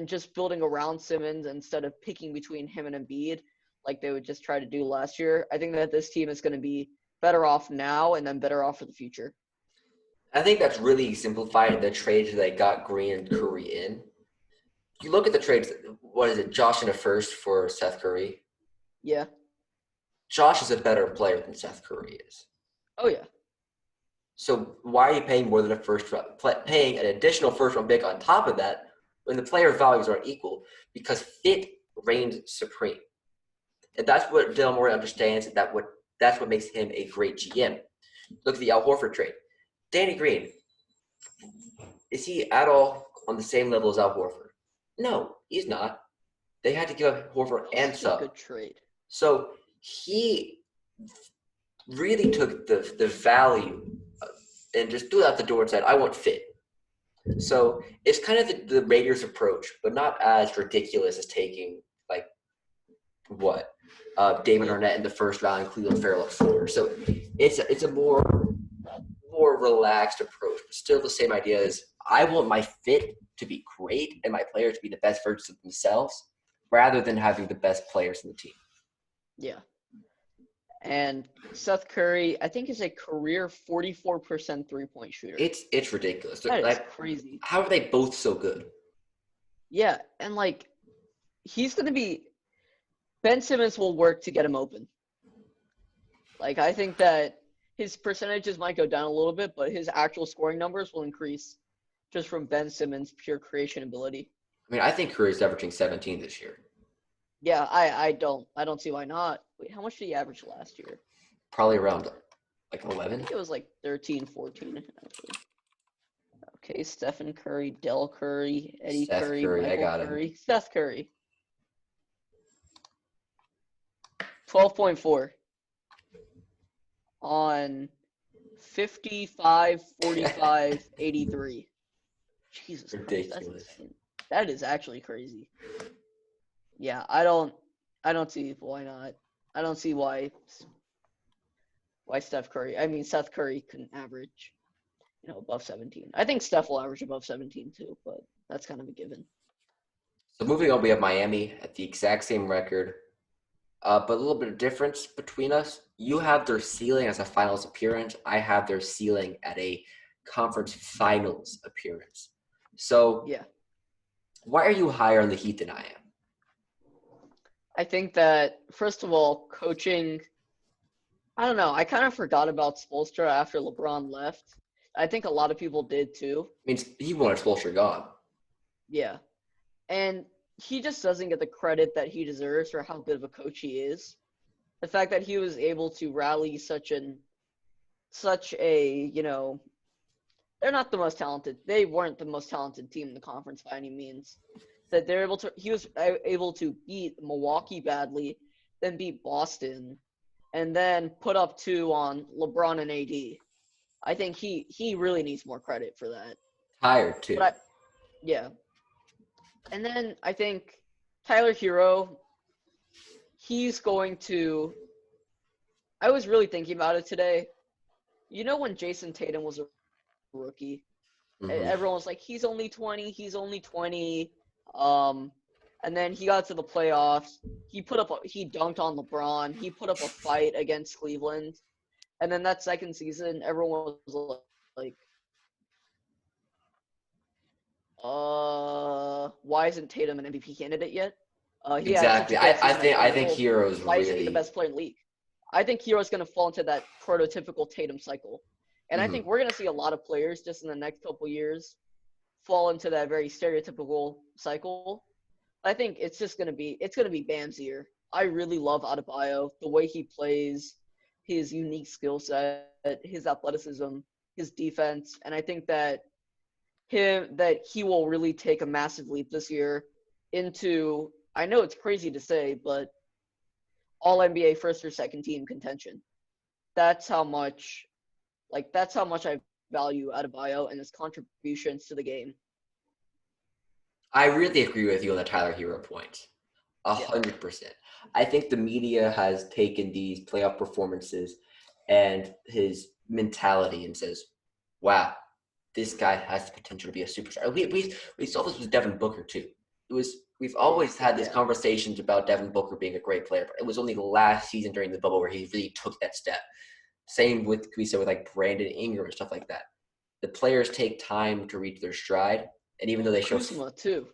Speaker 2: just building around Simmons instead of picking between him and Embiid like they would just try to do last year. I think that this team is going to be better off now and then better off for the future.
Speaker 1: I think that's really simplified the trades that got Green and Curry in. You look at the trades, what is it, Josh in a first for Seth Curry?
Speaker 2: Yeah.
Speaker 1: Josh is a better player than Seth Curry is.
Speaker 2: Oh, yeah.
Speaker 1: So why are you paying more than paying an additional first-round pick on top of that when the player values aren't equal? Because fit reigns supreme. And that's what Daryl Morey understands, and that's what makes him a great GM. Look at the Al Horford trade. Danny Green, is he at all on the same level as Al Horford? No, he's not. They had to give up Horford and Sub.
Speaker 2: Good trade.
Speaker 1: So he really took the value and just threw it out the door and said, I want fit. So it's kind of the Raiders approach, but not as ridiculous as taking, like, what? Damon Arnett in the first round and Cleveland Farrell at 4. So it's a more relaxed approach, but still the same idea is I want my fit to be great and my players to be the best versions of themselves rather than having the best players in the team.
Speaker 2: Yeah. And Seth Curry, I think, is a career 44% three-point shooter.
Speaker 1: It's ridiculous.
Speaker 2: That is crazy.
Speaker 1: How are they both so good?
Speaker 2: Yeah, and he's going to be – Ben Simmons will work to get him open. I think that his percentages might go down a little bit, but his actual scoring numbers will increase just from Ben Simmons' pure creation ability.
Speaker 1: I mean, I think Curry's averaging 17 this year.
Speaker 2: Yeah, I don't see why not. Wait, how much did he average last year?
Speaker 1: Probably around 11.
Speaker 2: I think it was 13, 14 actually. Okay, Stephen Curry, Del Curry, Eddie
Speaker 1: Seth
Speaker 2: Curry,
Speaker 1: Curry,
Speaker 2: Michael
Speaker 1: I got
Speaker 2: Curry,
Speaker 1: him.
Speaker 2: Seth Curry. 12.4 on 55, 45, 83. Jesus
Speaker 1: Ridiculous.
Speaker 2: Christ, that is actually crazy. Yeah, I don't see why not. I don't see why Seth Curry couldn't average, above 17. I think Steph will average above 17 too, but that's kind of a given.
Speaker 1: So moving on, we have Miami at the exact same record, but a little bit of difference between us. You have their ceiling as a finals appearance. I have their ceiling at a conference finals appearance. So
Speaker 2: yeah,
Speaker 1: why are you higher on the Heat than I am?
Speaker 2: I think that, first of all, coaching, I don't know. I kind of forgot about Spoelstra after LeBron left. I think a lot of people did too.
Speaker 1: I mean, he wanted Spoelstra gone.
Speaker 2: Yeah. And he just doesn't get the credit that he deserves for how good of a coach he is. The fact that he was able to rally such a, they're not the most talented. They weren't the most talented team in the conference by any means. That he was able to beat Milwaukee badly, then beat Boston, and then put up 2 on LeBron and AD. I think he really needs more credit for that.
Speaker 1: Tired
Speaker 2: But
Speaker 1: too.
Speaker 2: yeah. And then I think Tyler Hero, he's going to. I was really thinking about it today. You know when Jason Tatum was a rookie,
Speaker 1: Hmm.
Speaker 2: everyone was like, he's only 20, he's only 20. Um, and then he got to the playoffs. He dunked on LeBron. He put up a fight against Cleveland. And then that second season, everyone was like, why isn't Tatum an MVP candidate yet? He had such a
Speaker 1: Exactly.
Speaker 2: great
Speaker 1: I
Speaker 2: season as
Speaker 1: think
Speaker 2: a
Speaker 1: I think
Speaker 2: whole.
Speaker 1: Heroes
Speaker 2: Why isn't he the
Speaker 1: really.
Speaker 2: best player in the league? I think Hero's going to fall into that prototypical Tatum cycle. And I think
Speaker 1: Mhm.
Speaker 2: we're going to see a lot of players just in the next couple years fall into that very stereotypical cycle. I think it's going to be Bam's year. I really love Adebayo, the way he plays, his unique skill set, his athleticism, his defense, and I think that he will really take a massive leap this year into, I know it's crazy to say, but all NBA first or second team contention. That's how much that's how much I value Adebayo and his contributions to the game.
Speaker 1: I really agree with you on the Tyler Hero point.
Speaker 2: Yeah.
Speaker 1: 100%. I think the media has taken these playoff performances and his mentality and says, "Wow, this guy has the potential to be a superstar." We saw this with Devin Booker too. We've always had these
Speaker 2: Yeah.
Speaker 1: conversations about Devin Booker being a great player, but it was only last season during the bubble where he really took that step. Same with we said with like Brandon Ingram and stuff like that. The players take time to reach their stride, and even though they show,
Speaker 2: Kuzma too.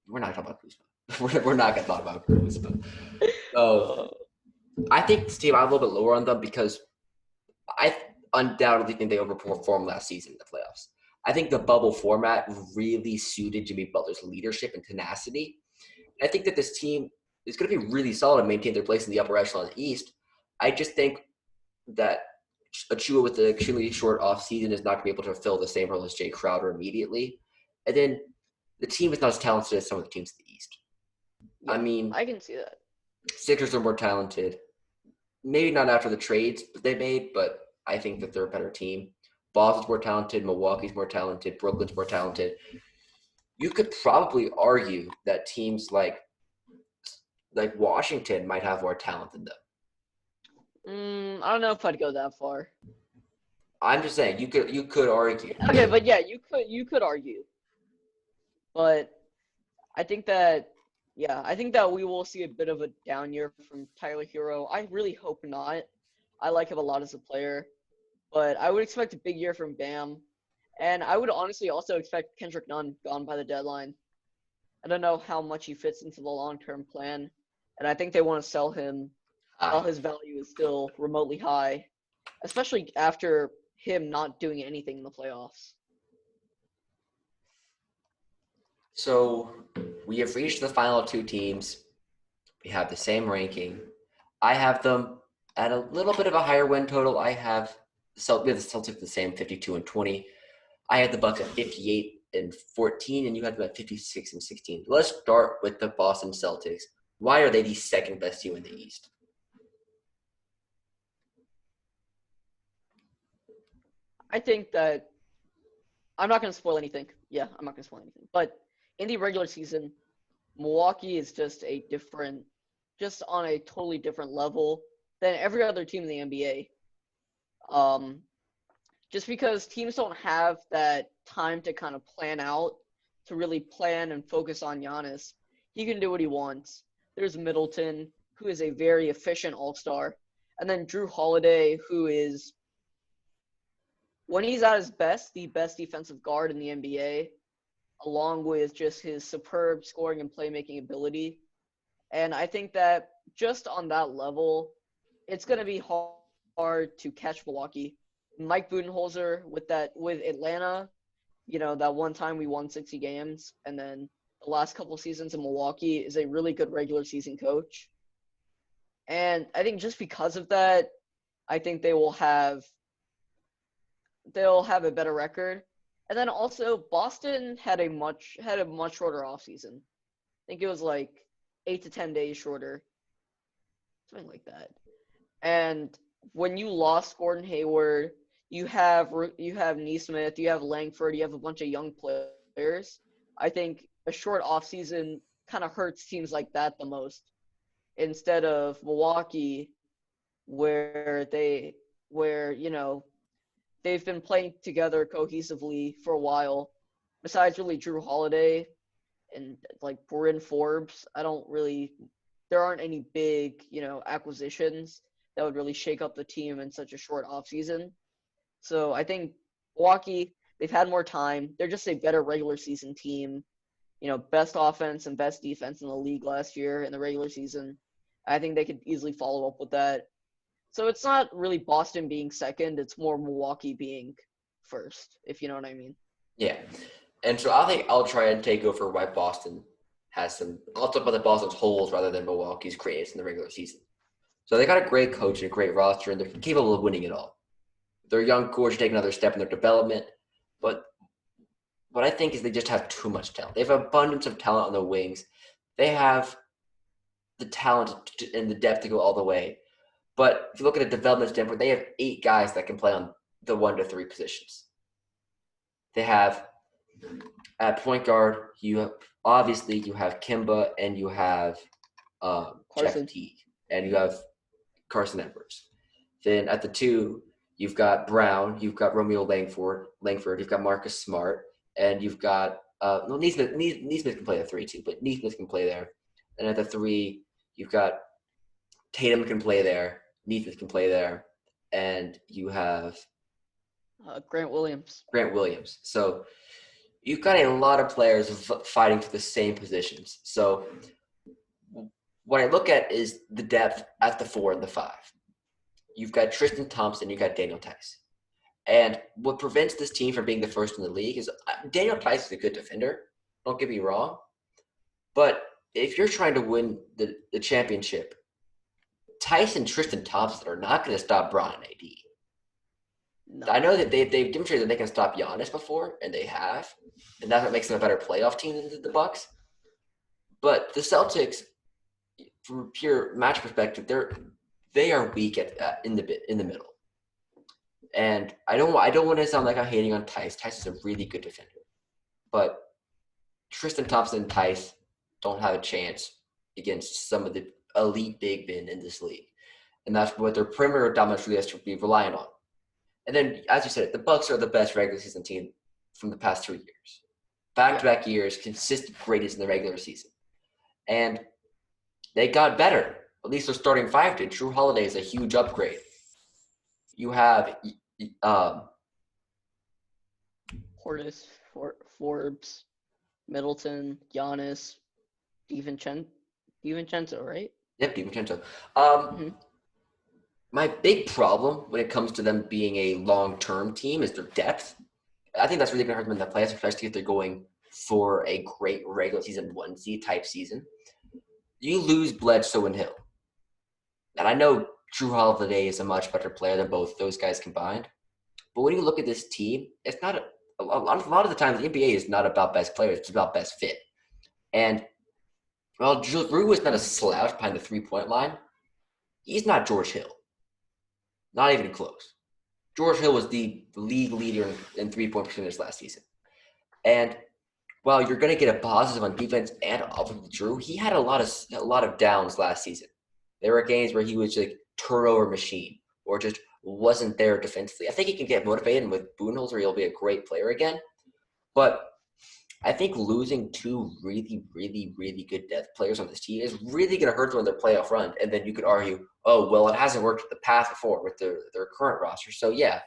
Speaker 1: we're not talking about Kuzma. We're not going to talk about Kuzma. So
Speaker 2: Uh,
Speaker 1: I think this team I'm a little bit lower on them because I undoubtedly think they overperformed last season in the playoffs. I think the bubble format really suited Jimmy Butler's leadership and tenacity. And I think that this team is going to be really solid and maintain their place in the upper echelon of the East. I just think that Achua with the extremely short off season is not going to be able to fill the same role as Jay Crowder immediately. And then the team is not as talented as some of the teams in the East. I
Speaker 2: yeah,
Speaker 1: mean,
Speaker 2: I can see that.
Speaker 1: Sixers are more talented. Maybe not after the trades they made, but I think that they're a better team. Boston's more talented. Milwaukee's more talented. Brooklyn's more talented. You could probably argue that teams like Washington might have more talent than them.
Speaker 2: I don't know if I'd go that far.
Speaker 1: I'm just saying you could argue.
Speaker 2: Okay, but yeah, you could argue, but I think that I think that we will see a bit of a down year from Tyler Hero. I really hope not. I like him a lot as a player, but I would expect a big year from Bam, and I would honestly also expect Kendrick Nunn gone by the deadline. I don't know how much he fits into the long-term plan, and I think they want to sell him while his value is still remotely high, especially after him not doing anything in the playoffs.
Speaker 1: So we have reached the final two teams. We have the same ranking. I have them at a little bit of a higher win total. We have the Celtics the same 52 and 20. I had the Bucks at 58 and 14, and you had them at 56 and 16. Let's start with the Boston Celtics. Why are they the second best team in the East?
Speaker 2: I think that I'm not going to spoil anything. Yeah, I'm not going to spoil anything. But in the regular season, Milwaukee is just on a totally different level than every other team in the NBA. Um, just because teams don't have that time to kind of plan out, to really plan and focus on Giannis. He can do what he wants. There's Middleton, who is a very efficient all star. And then Drew Holiday, who is, when he's at his best, the best defensive guard in the NBA, along with just his superb scoring and playmaking ability. And I think that just on that level, it's going to be hard to catch Milwaukee. Mike Budenholzer with Atlanta, that one time we won 60 games, and then the last couple seasons in Milwaukee is a really good regular season coach. And I think just because of that, I think they'll have a better record. And then also Boston had a much shorter offseason. I think it was like 8 to 10 days shorter, something like that. And when you lost Gordon Hayward, you have Neesmith, you have Langford, you have a bunch of young players. I think a short offseason kind of hurts teams like that the most. Instead of Milwaukee, where they've been playing together cohesively for a while. Besides really Drew Holiday and like Bryn Forbes, there aren't any big, acquisitions that would really shake up the team in such a short offseason. So I think Milwaukee, they've had more time. They're just a better regular season team. Best offense and best defense in the league last year in the regular season. I think they could easily follow up with that. So it's not really Boston being second, it's more Milwaukee being first, if you know what I mean.
Speaker 1: Yeah. And so I think I'll try and take over why Boston has some. I'll talk about the Boston's holes rather than Milwaukee's creates in the regular season. So they got a great coach and a great roster, and they're capable of winning it all. Their young core should take another step in their development. But what I think is they just have too much talent. They have abundance of talent on the wings. They have the talent and the depth to go all the way. But if you look at a development standpoint, they have 8 guys that can play on the 1 to 3 positions. They have at point guard, you have Kimba and you have Jeff
Speaker 2: Carson.
Speaker 1: Teague and you have Carson Edwards. Then at the 2, you've got Brown, you've got Romeo Langford, you've got Marcus Smart, and you've got Neesmith can play the 3 too, but Neesmith can play there. And at the 3, you've got Tatum can play there, Neesmith can play there, and you have
Speaker 2: Grant Williams.
Speaker 1: So you've got a lot of players fighting for the same positions. So what I look at is the depth at the 4 and the 5. You've got Tristan Thompson, you've got Daniel Tice. And what prevents this team from being the first in the league is Daniel Tice is a good defender. Don't get me wrong. But if you're trying to win the championship, Tice and Tristan Thompson are not going to stop Bron and AD.
Speaker 2: No.
Speaker 1: I know that they've demonstrated that they can stop Giannis before, and they have. And that's what makes them a better playoff team than the Bucks. But the Celtics, from a pure match perspective, they are weak in the middle. And I don't want to sound like I'm hating on Tice. Tice is a really good defender. But Tristan Thompson and Tice don't have a chance against some of the elite big men in this league. And that's what their perimeter dominance really has to be relying on. And then, as you said, the Bucks are the best regular season team from the past 2 years. Back-to-back years, consistent greatest in the regular season. And they got better. At least their starting 5 did. Drew Holiday is a huge upgrade. You have
Speaker 2: Portis, Forbes, Middleton, Giannis, DiVincenzo, right?
Speaker 1: Yep, DiVincenzo.
Speaker 2: Mm-hmm.
Speaker 1: My big problem when it comes to them being a long-term team is their depth. I think that's really going to hurt them in the playoffs, especially if they're going for a great regular season 1-seed type season. You lose Bledsoe and Hill. And I know Drew Holiday is a much better player than both those guys combined. But when you look at this team, it's not a lot of the times the NBA is not about best players, it's about best fit. And while Drew is not a slouch behind the 3-point line, he's not George Hill. Not even close. George Hill was the league leader in 3-point percentage last season. And while you're going to get a positive on defense and offense with Drew, he had a lot of downs last season. There were games where he was like turnover machine or just wasn't there defensively. I think he can get motivated, and with Budenholzer, he'll be a great player again. But I think losing 2 really, really, really good depth players on this team is really going to hurt them in their playoff run. And then you could argue, oh, well, it hasn't worked with the past before with their current roster. So, yeah,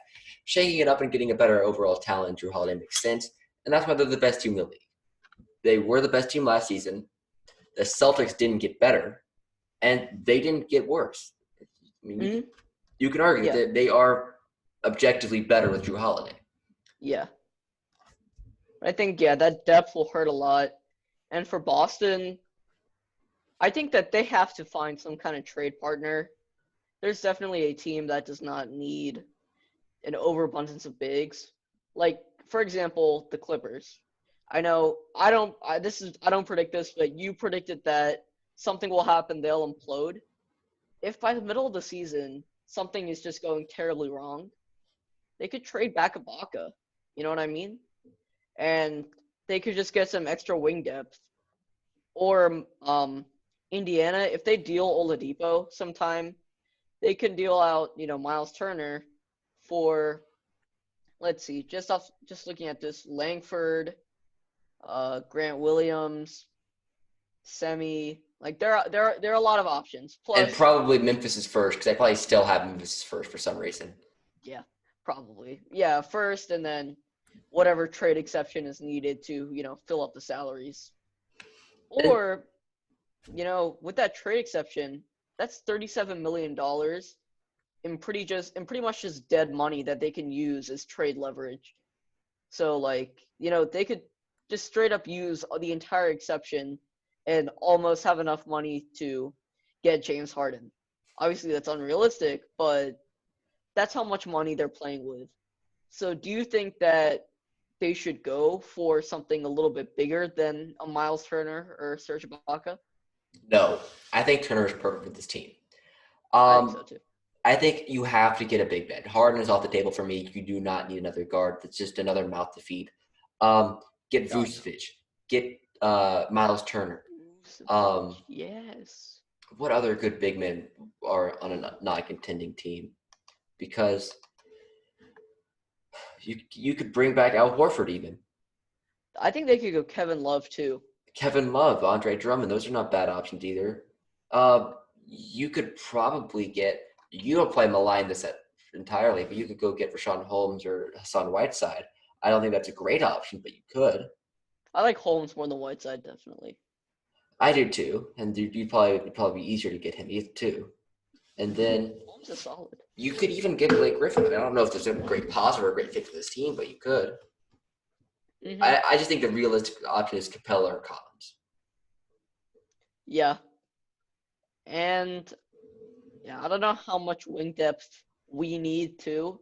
Speaker 1: shaking it up and getting a better overall talent, Drew Holiday, makes sense. And that's why they're the best team in the league. They were the best team last season. The Celtics didn't get better, and they didn't get worse. I mean, you can argue that they are objectively better with Drew Holiday.
Speaker 2: Yeah. I think, that depth will hurt a lot. And for Boston, I think that they have to find some kind of trade partner. There's definitely a team that does not need an overabundance of bigs. Like, for example, the Clippers. I know I don't predict this, but you predicted that something will happen, they'll implode. If by the middle of the season something is just going terribly wrong, they could trade back Ibaka. You know what I mean? And they could just get some extra wing depth. Or Indiana, if they deal Oladipo sometime, they can deal out, Miles Turner for, let's see, just looking at this, Langford, Grant Williams, Semi. Like there are a lot of options.
Speaker 1: And
Speaker 2: Plus,
Speaker 1: probably Memphis is first because I probably still have Memphis first for some reason.
Speaker 2: yeah, probably. Yeah, first and then whatever trade exception is needed to, fill up the salaries.
Speaker 1: And
Speaker 2: Or, with that trade exception, that's $37 million in pretty much just dead money that they can use as trade leverage. So like, they could just straight up use the entire exception and almost have enough money to get James Harden. Obviously that's unrealistic, but that's how much money they're playing with. So do you think that they should go for something a little bit bigger than a Miles Turner or Serge Ibaka?
Speaker 1: no, I think Turner is perfect with this team.
Speaker 2: I think so too.
Speaker 1: I think you have to get a big man. Harden is off the table for me. You do not need another guard. That's just another mouth to feed. Get
Speaker 2: Oh, no.
Speaker 1: Vucevic. Get Miles Turner.
Speaker 2: Yes.
Speaker 1: What other good big men are on a non-contending team? Because you could bring back Al Horford even.
Speaker 2: I think they could go Kevin Love too.
Speaker 1: Kevin Love, Andre Drummond. Those are not bad options either. You could probably get – you don't play Malign this entirely, but you could go get Rashawn Holmes or Hassan Whiteside. I don't think that's a great option, but you could.
Speaker 2: I like Holmes more than Whiteside, definitely.
Speaker 1: I do too, and it'd probably be easier to get him too. And then
Speaker 2: Holmes is solid.
Speaker 1: you could even get Blake Griffin. I don't know if there's a great positive or a great fit for this team, but you could.
Speaker 2: Mm-hmm.
Speaker 1: I just think the realistic option is Capella or Collins.
Speaker 2: Yeah. And yeah, I don't know how much wing depth we need to,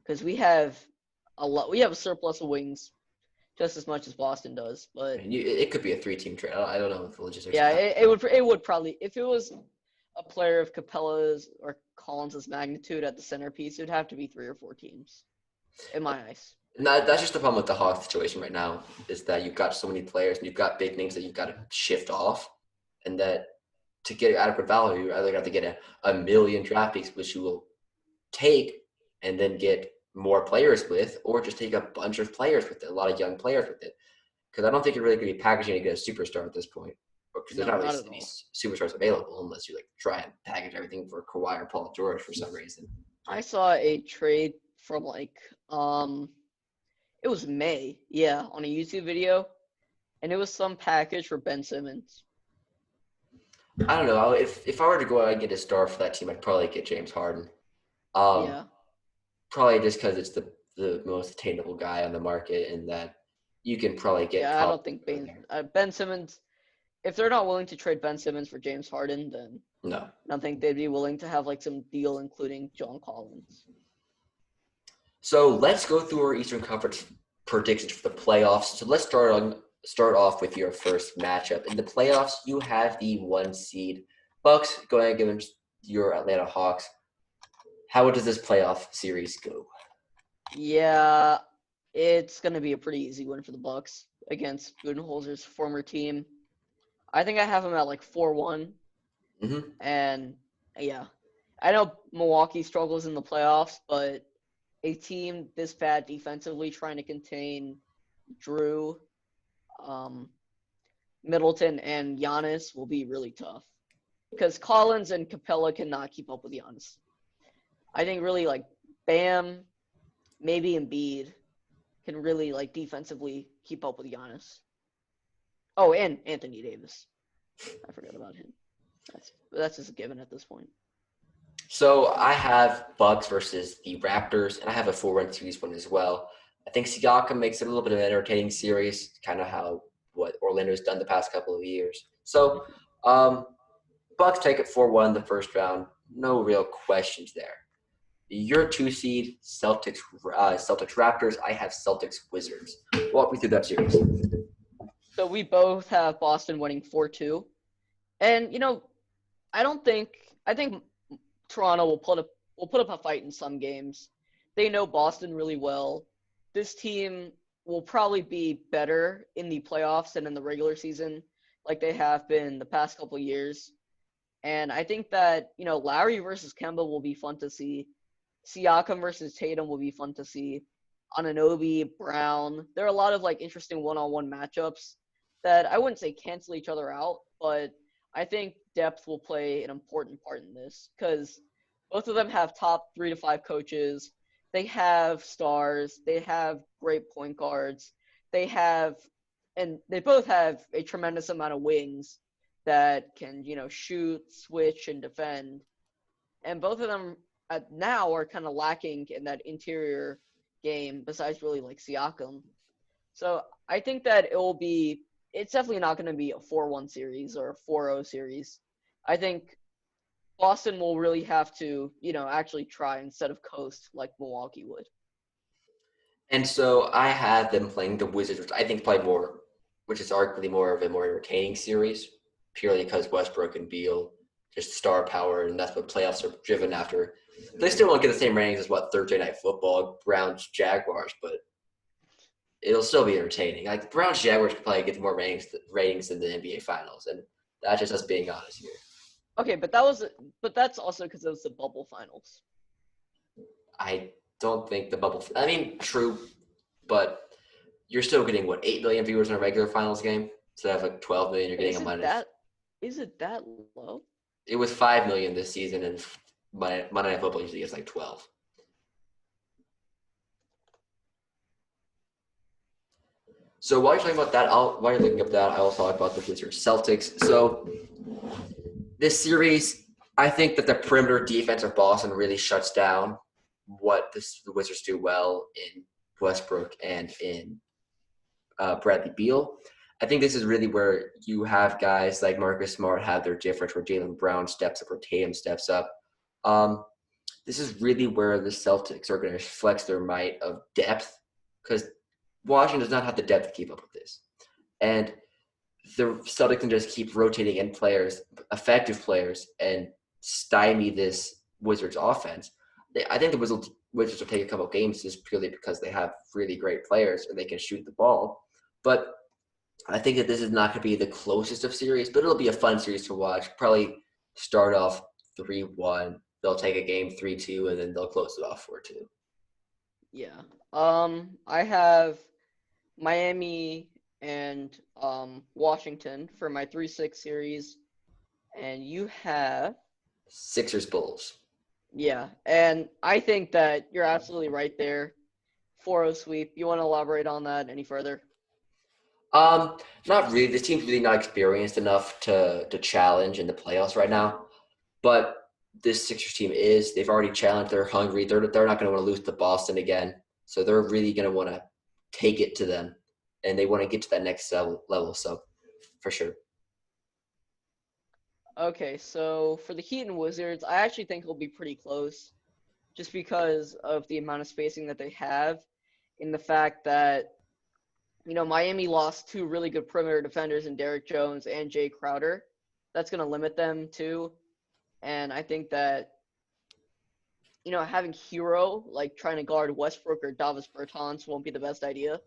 Speaker 2: because we have a lot. We have a surplus of wings, just as much as Boston does. But
Speaker 1: It could be a 3-team trade. I don't know if the logistics.
Speaker 2: yeah, it would probably, if it was a player of Capella's or Collins's magnitude at the centerpiece, it would have to be 3 or 4 teams, in my eyes.
Speaker 1: And that's just the problem with the Hawks situation right now is that you've got so many players and you've got big names that you've got to shift off, and that to get adequate value, you either have to get a million draft picks, which you will take and then get more players with, or just take a bunch of players with it, a lot of young players with it. Because I don't think you're really going to be packaging to get a superstar at this point. Because there's
Speaker 2: No,
Speaker 1: not
Speaker 2: not
Speaker 1: really
Speaker 2: at
Speaker 1: any
Speaker 2: all.
Speaker 1: superstars available unless you try and package everything for Kawhi or Paul George for some reason.
Speaker 2: I saw a trade from it was May, yeah, on a YouTube video, and it was some package for Ben Simmons.
Speaker 1: I don't know. If I were to go out and get a star for that team, I'd probably get James Harden.
Speaker 2: Yeah.
Speaker 1: Probably just because it's the most attainable guy on the market, and that you can probably get.
Speaker 2: Yeah, I don't think Ben Simmons. If they're not willing to trade Ben Simmons for James Harden, then
Speaker 1: No.
Speaker 2: I don't think they'd be willing to have some deal including John Collins.
Speaker 1: So let's go through our Eastern Conference predictions for the playoffs. So let's start off with your first matchup. In the playoffs, you have the 1 seed Bucks going against your Atlanta Hawks. How does this playoff series go?
Speaker 2: Yeah, it's gonna be a pretty easy win for the Bucks against Budenholzer's former team. I think I have him at 4-1.
Speaker 1: Mm-hmm.
Speaker 2: And yeah, I know Milwaukee struggles in the playoffs, but a team this bad defensively trying to contain Drew, Middleton, and Giannis will be really tough because Collins and Capella cannot keep up with Giannis. I think really Bam, maybe Embiid can really defensively keep up with Giannis. Oh, and Anthony Davis. I forgot about him. That's just a given at this point.
Speaker 1: So I have Bucks versus the Raptors, and I have a 4-1 series win as well. I think Siakam makes it a little bit of an entertaining series, kind of what Orlando's done the past couple of years. So Bucks take it 4-1 the first round. No real questions there. Your 2 seed, Celtics Raptors. I have Celtics Wizards. Walk me through that series.
Speaker 2: So we both have Boston winning 4-2. And I think Toronto will put up a fight in some games. they know Boston really well. This team will probably be better in the playoffs than in the regular season, like they have been the past couple of years. And I think that, Lowry versus Kemba will be fun to see. Siakam versus Tatum will be fun to see. Anunoby, Brown. There are a lot of interesting one-on-one matchups that I wouldn't say cancel each other out, but I think depth will play an important part in this because both of them have top 3 to 5 coaches. They have stars. They have great point guards. They have, and they both have a tremendous amount of wings that can, shoot, switch, and defend. And both of them now are kind of lacking in that interior game besides really Siakam. So I think that it's definitely not going to be a 4-1 series or a 4-0 series. I think Boston will really have to, actually try instead of coast like Milwaukee would.
Speaker 1: And so I had them playing the Wizards, which I think play more, which is arguably more of a more entertaining series, purely because Westbrook and Beal just star power, and that's what playoffs are driven after. They still won't get the same ratings as Thursday Night Football, Browns Jaguars, but it'll still be entertaining. Like the Browns Jaguars could probably get more ratings than the NBA Finals, and that's just us being honest here.
Speaker 2: Okay, but that's also because it was the bubble finals.
Speaker 1: I don't think the bubble. I mean, true, but you're still getting 8 million viewers in a regular finals game instead of 12 million. You're getting a minus.
Speaker 2: Is it that low?
Speaker 1: It was 5 million this season, and Monday Night Football usually gets 12. So while you're talking about that, while you're looking up that, I'll talk about the Wizards Celtics. So this series, I think that the perimeter defense of Boston really shuts down what the Wizards do well in Westbrook and in Bradley Beal. I think this is really where you have guys like Marcus Smart have their difference, where Jaylen Brown steps up or Tatum steps up. This is really where the Celtics are going to flex their might of depth because Washington does not have the depth to keep up with this. And the Celtics can just keep rotating in players, effective players, and stymie this Wizards offense. I think the Wizards will take a couple of games just purely because they have really great players and they can shoot the ball. But I think that this is not going to be the closest of series, but it'll be a fun series to watch. Probably start off 3-1. They'll take a game 3-2, and then they'll close it off 4-2.
Speaker 2: Yeah. I have Miami and Washington for my 3-6 series, and you have
Speaker 1: Sixers Bulls.
Speaker 2: Yeah, and I think that you're absolutely right there. 4-0 sweep. You want to elaborate on that any further?
Speaker 1: Not really. This team's really not experienced enough to challenge in the playoffs right now. But this Sixers team is. They've already challenged. They're hungry. They're not going to want to lose to Boston again. So they're really going to want to take it to them, and they want to get to that next level. So, for sure.
Speaker 2: Okay, so for the Heat and Wizards, I actually think it'll be pretty close, just because of the amount of spacing that they have, in the fact that Miami lost 2 really good perimeter defenders in Derrick Jones and Jay Crowder. That's going to limit them too. And I think that, having Hero, trying to guard Westbrook or Davis Bertans won't be the best idea.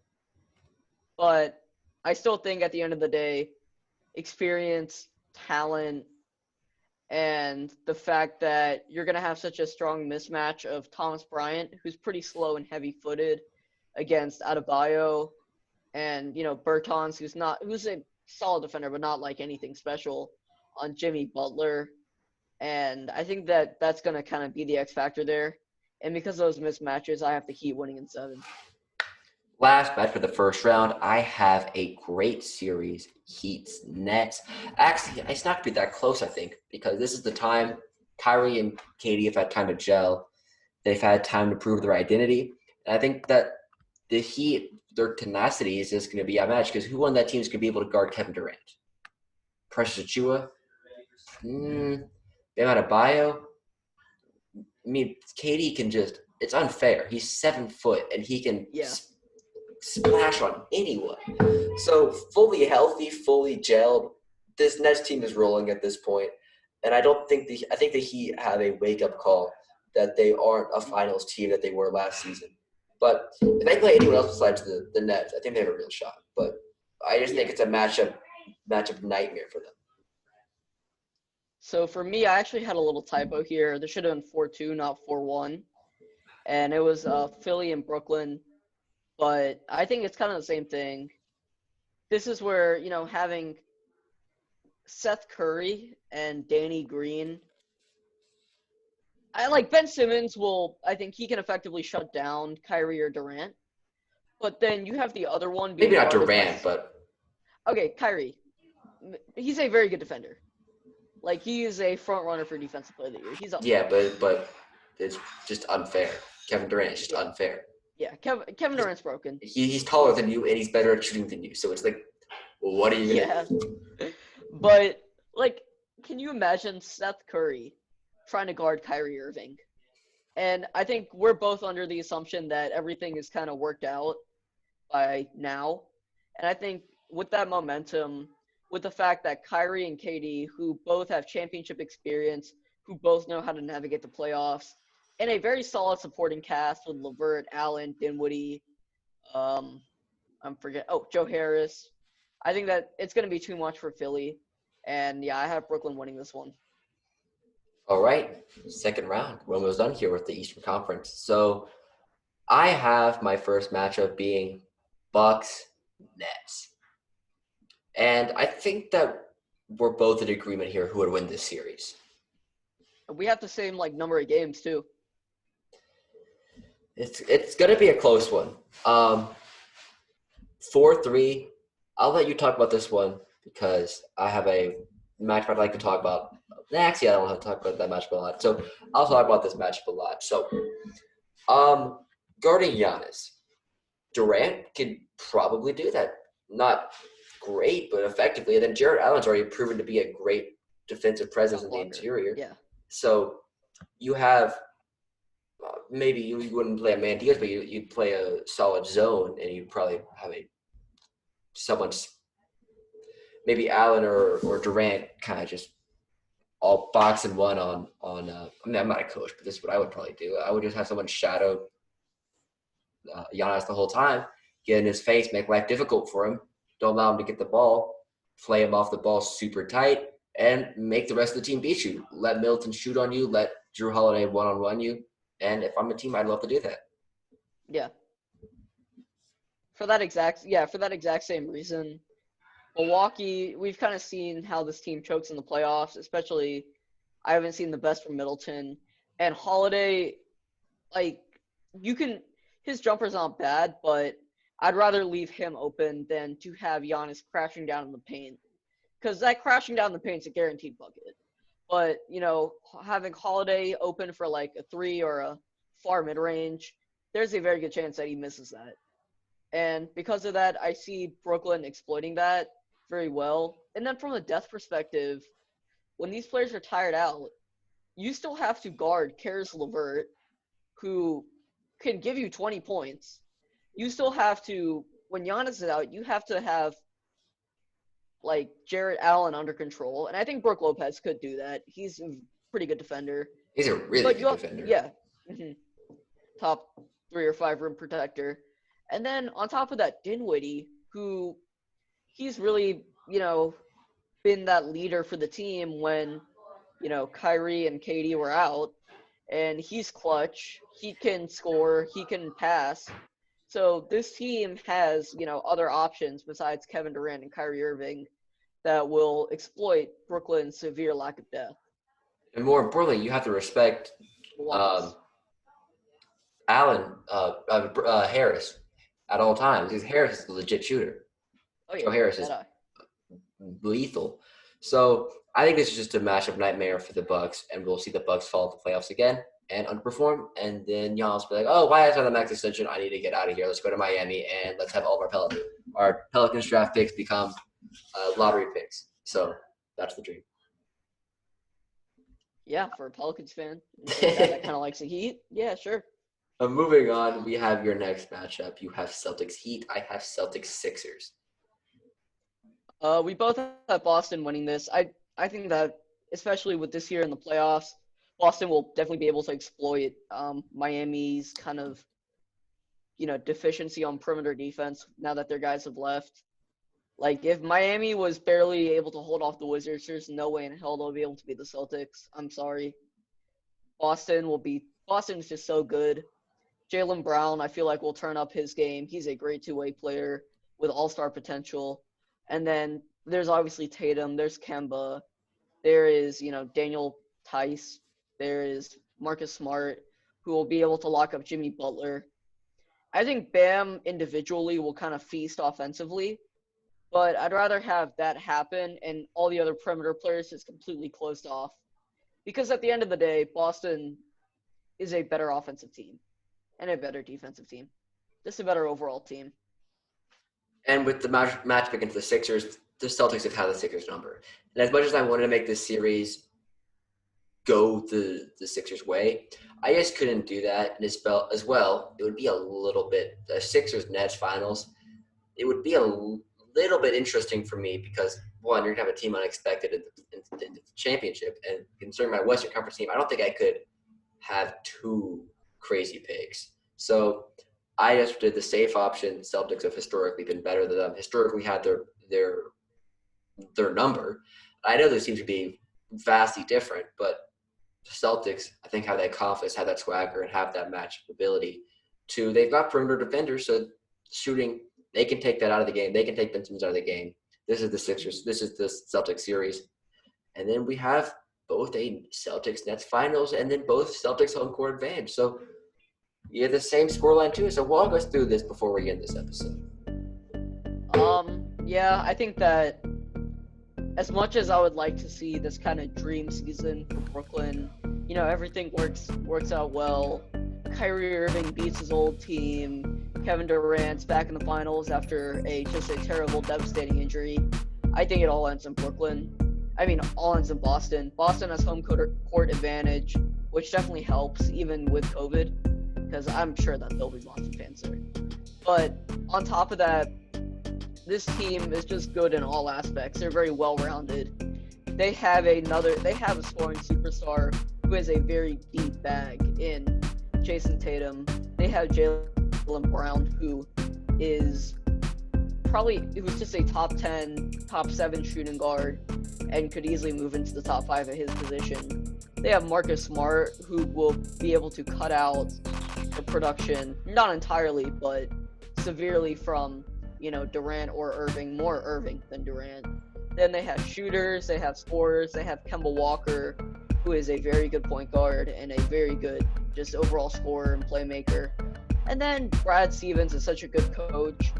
Speaker 2: But I still think at the end of the day, experience, talent, and the fact that you're going to have such a strong mismatch of Thomas Bryant, who's pretty slow and heavy-footed, against Adebayo, and Bertans, who's a solid defender but not anything special, on Jimmy Butler. And I think that that's going to kind of be the X factor there. And because of those mismatches, I have the Heat winning in 7.
Speaker 1: Last match for the first round, I have a great series, Heat's Nets. Actually, it's not going to be that close, I think, because this is the time Kyrie and Katie have had time to gel. They've had time to prove their identity. And I think that the Heat, their tenacity is just going to be a match because who on that team is going to be able to guard Kevin Durant? Precious Achua? Bam Adebayo? I mean, Katie can just – it's unfair. He's 7 foot, and he can splash on anyone. So fully healthy, fully gelled, this Nets team is rolling at this point. And I think the Heat have a wake-up call that they aren't a finals team that they were last season. But if they play anyone else besides the Nets, I think they have a real shot. But I just think it's a matchup nightmare for them.
Speaker 2: So for me, I actually had a little typo here. There should have been 4-2, not 4-1. And it was Philly and Brooklyn. But I think it's kind of the same thing. This is where, having Seth Curry and Danny Green. I like Ben Simmons I think he can effectively shut down Kyrie or Durant. But then you have the other one being
Speaker 1: Maybe not
Speaker 2: guarded by.
Speaker 1: Durant, but
Speaker 2: Okay, Kyrie. He's a very good defender. Like, he is a front runner for defensive player of the year. He's up
Speaker 1: yeah,
Speaker 2: there.
Speaker 1: but it's just unfair. Kevin Durant is just
Speaker 2: Yeah.
Speaker 1: unfair.
Speaker 2: Yeah, Kevin Durant's broken.
Speaker 1: He's taller than you and he's better at shooting than you. So it's like, well, what are you gonna
Speaker 2: Yeah. But, like, can you imagine Seth Curry trying to guard Kyrie Irving? And I think we're both under the assumption that everything is kind of worked out by now. And I think with that momentum, with the fact that Kyrie and KD, who both have championship experience, who both know how to navigate the playoffs, and a very solid supporting cast with LeVert, Allen, Dinwiddie, Joe Harris. I think that it's going to be too much for Philly. And yeah, I have Brooklyn winning this one.
Speaker 1: All right, second round. We're almost done here with the Eastern Conference. So I have my first matchup being Bucks Nets, and I think that we're both in agreement here who would win this series.
Speaker 2: We have the same number of games too.
Speaker 1: It's gonna be a close one. 4-3. I'll let you talk about this one because I have a matchup I'd like to talk about. Actually, I don't have to talk about that matchup a lot. So I'll talk about this matchup a lot. So, guarding Giannis, Durant can probably do that. Not great, but effectively. And then Jared Allen's already proven to be a great defensive presence in the interior.
Speaker 2: Yeah.
Speaker 1: So you have maybe you wouldn't play a man defense, but you'd play a solid zone, and you'd probably have someone's maybe Allen or Durant kind of just all box and one on. I mean, I'm not a coach, but this is what I would probably do. I would just have someone shadow Giannis the whole time, get in his face, make life difficult for him. Don't allow him to get the ball, play him off the ball super tight, and make the rest of the team beat you. Let Middleton shoot on you. Let Drew Holiday one-on-one you. And if I'm a team, I'd love to do that.
Speaker 2: Yeah. For that exact same reason, Milwaukee, we've kind of seen how this team chokes in the playoffs, especially I haven't seen the best from Middleton. And Holiday, his jumper's not bad, but I'd rather leave him open than to have Giannis crashing down in the paint. Because that crashing down in the paint's a guaranteed bucket. But, having Holiday open for a 3 or a far mid-range, there's a very good chance that he misses that. And because of that, I see Brooklyn exploiting that very well. And then from a depth perspective, when these players are tired out, you still have to guard Karis LeVert, who can give you 20 points. You still have to, when Giannis is out, you have to have Jarrett Allen under control. And I think Brook Lopez could do that. He's a pretty good defender.
Speaker 1: He's a really good defender.
Speaker 2: Yeah. Mm-hmm. Top 3 or 5 rim protector. And then on top of that, Dinwiddie, who he's really, been that leader for the team when, Kyrie and KD were out. And he's clutch. He can score. He can pass. So this team has, other options besides Kevin Durant and Kyrie Irving that will exploit Brooklyn's severe lack of depth.
Speaker 1: And more importantly, you have to respect Harris at all times because Harris is a legit shooter.
Speaker 2: Oh, yeah.
Speaker 1: Joe Harris is lethal. So I think this is just a matchup nightmare for the Bucks, and we'll see the Bucks fall to the playoffs again and underperform. And then Giannis will be like, "Oh, why is I the max extension? I need to get out of here. Let's go to Miami and let's have all of our Pelicans draft picks become lottery picks." So that's the dream.
Speaker 2: Yeah, for a Pelicans fan that kind of likes the Heat. Yeah, sure.
Speaker 1: Moving on, we have your next matchup. You have Celtics Heat. I have Celtics Sixers.
Speaker 2: We both have Boston winning this. I think that, especially with this year in the playoffs, Boston will definitely be able to exploit Miami's kind of, deficiency on perimeter defense now that their guys have left. Like, if Miami was barely able to hold off the Wizards, there's no way in hell they'll be able to beat the Celtics. I'm sorry. Boston's just so good. Jaylen Brown, I feel like, will turn up his game. He's a great two-way player with all-star potential. And then there's obviously Tatum. There's Kemba. There is, Daniel Tice. There is Marcus Smart, who will be able to lock up Jimmy Butler. I think Bam individually will kind of feast offensively, but I'd rather have that happen and all the other perimeter players just completely closed off. Because at the end of the day, Boston is a better offensive team and a better defensive team. Just a better overall team.
Speaker 1: And with the matchup against the Sixers, the Celtics have had the Sixers number. And as much as I wanted to make this series go the Sixers' way, I just couldn't do that. And as well, it would be a little bit – the Sixers-Nets finals, it would be a little bit interesting for me because, one, you're going to have a team unexpected in the championship. And considering my Western Conference team, I don't think I could have two crazy picks. So I just did the safe option. Celtics have historically been better than them. Historically had their number. I know those teams would be vastly different, but the Celtics, I think, have that confidence, have that swagger, and have that matchup ability. They've got perimeter defenders, so shooting, they can take that out of the game. They can take Ben Simmons out of the game. This is the Sixers. This is the Celtics series. And then we have both a Celtics-Nets finals and then both Celtics home court advantage. So you have the same scoreline too. So walk us through this before we end this episode.
Speaker 2: Yeah, I think that as much as I would like to see this kind of dream season for Brooklyn, everything works out well. Kyrie Irving beats his old team. Kevin Durant's back in the finals after just a terrible, devastating injury. I think it all ends in Brooklyn. All ends in Boston. Boston has home court advantage, which definitely helps even with COVID, because I'm sure that there'll be Boston fans there. But on top of that, this team is just good in all aspects. They're very well-rounded. They have a scoring superstar who has a very deep bag in Jason Tatum. They have Jaylen Brown, who is who's just a top 10, top 7 shooting guard and could easily move into the top 5 at his position. They have Marcus Smart, who will be able to cut out the production, not entirely, but severely from Durant or Irving, more Irving than Durant. Then they have shooters, they have scorers, they have Kemba Walker, who is a very good point guard and a very good just overall scorer and playmaker. And then Brad Stevens is such a good coach.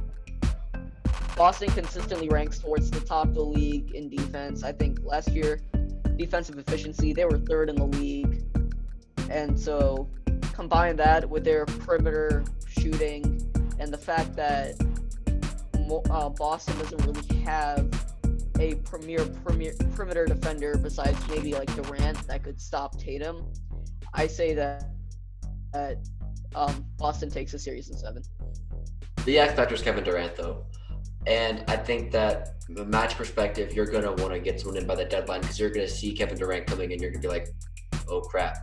Speaker 2: Boston consistently ranks towards the top of the league in defense. I think last year, defensive efficiency, they were 3rd in the league. And so combine that with their perimeter shooting and the fact that Boston doesn't really have a premier perimeter defender besides maybe like Durant that could stop Tatum, I say that Boston takes the series in 7.
Speaker 1: The X factor is Kevin Durant, though. And I think that from a match perspective, you're going to want to get someone in by the deadline because you're going to see Kevin Durant coming in. You're going to be like, oh, crap.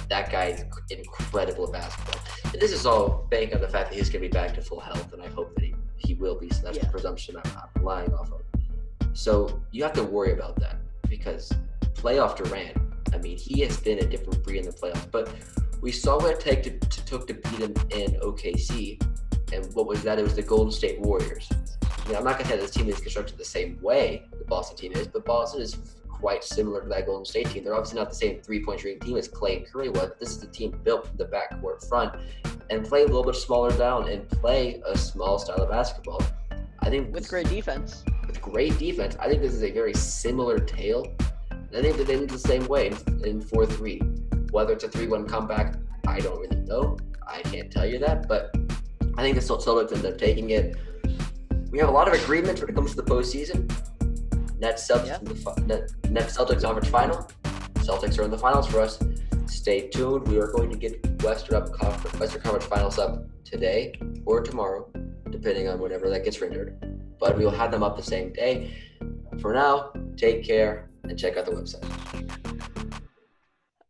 Speaker 1: That guy is incredible at basketball. And this is all banking on the fact that he's going to be back to full health, and I hope that he will be. So that's the presumption I'm relying off of. So you have to worry about that because playoff Durant, he has been a different breed in the playoffs. But we saw what it took to beat him in OKC. And what was that? It was the Golden State Warriors. I'm not going to say this team is constructed the same way the Boston team is, but Boston is quite similar to that Golden State team. They're obviously not the same three-point shooting team as Clay and Curry was. This is the team built from the backcourt front and play a little bit smaller down and play a small style of basketball. I think
Speaker 2: with great defense.
Speaker 1: With great defense. I think this is a very similar tale. I think that they lead the same way in 4-3. Whether it's a 3-1 comeback, I don't really know. I can't tell you that, but I think the Celtics end up taking it. We have a lot of agreements when it comes to the postseason. Nets Celtics conference final. Celtics are in the finals for us. Stay tuned. We are going to get Western Conference finals up today or tomorrow, depending on whenever that gets rendered. But we will have them up the same day. For now, take care and check out the website.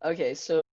Speaker 2: Okay, so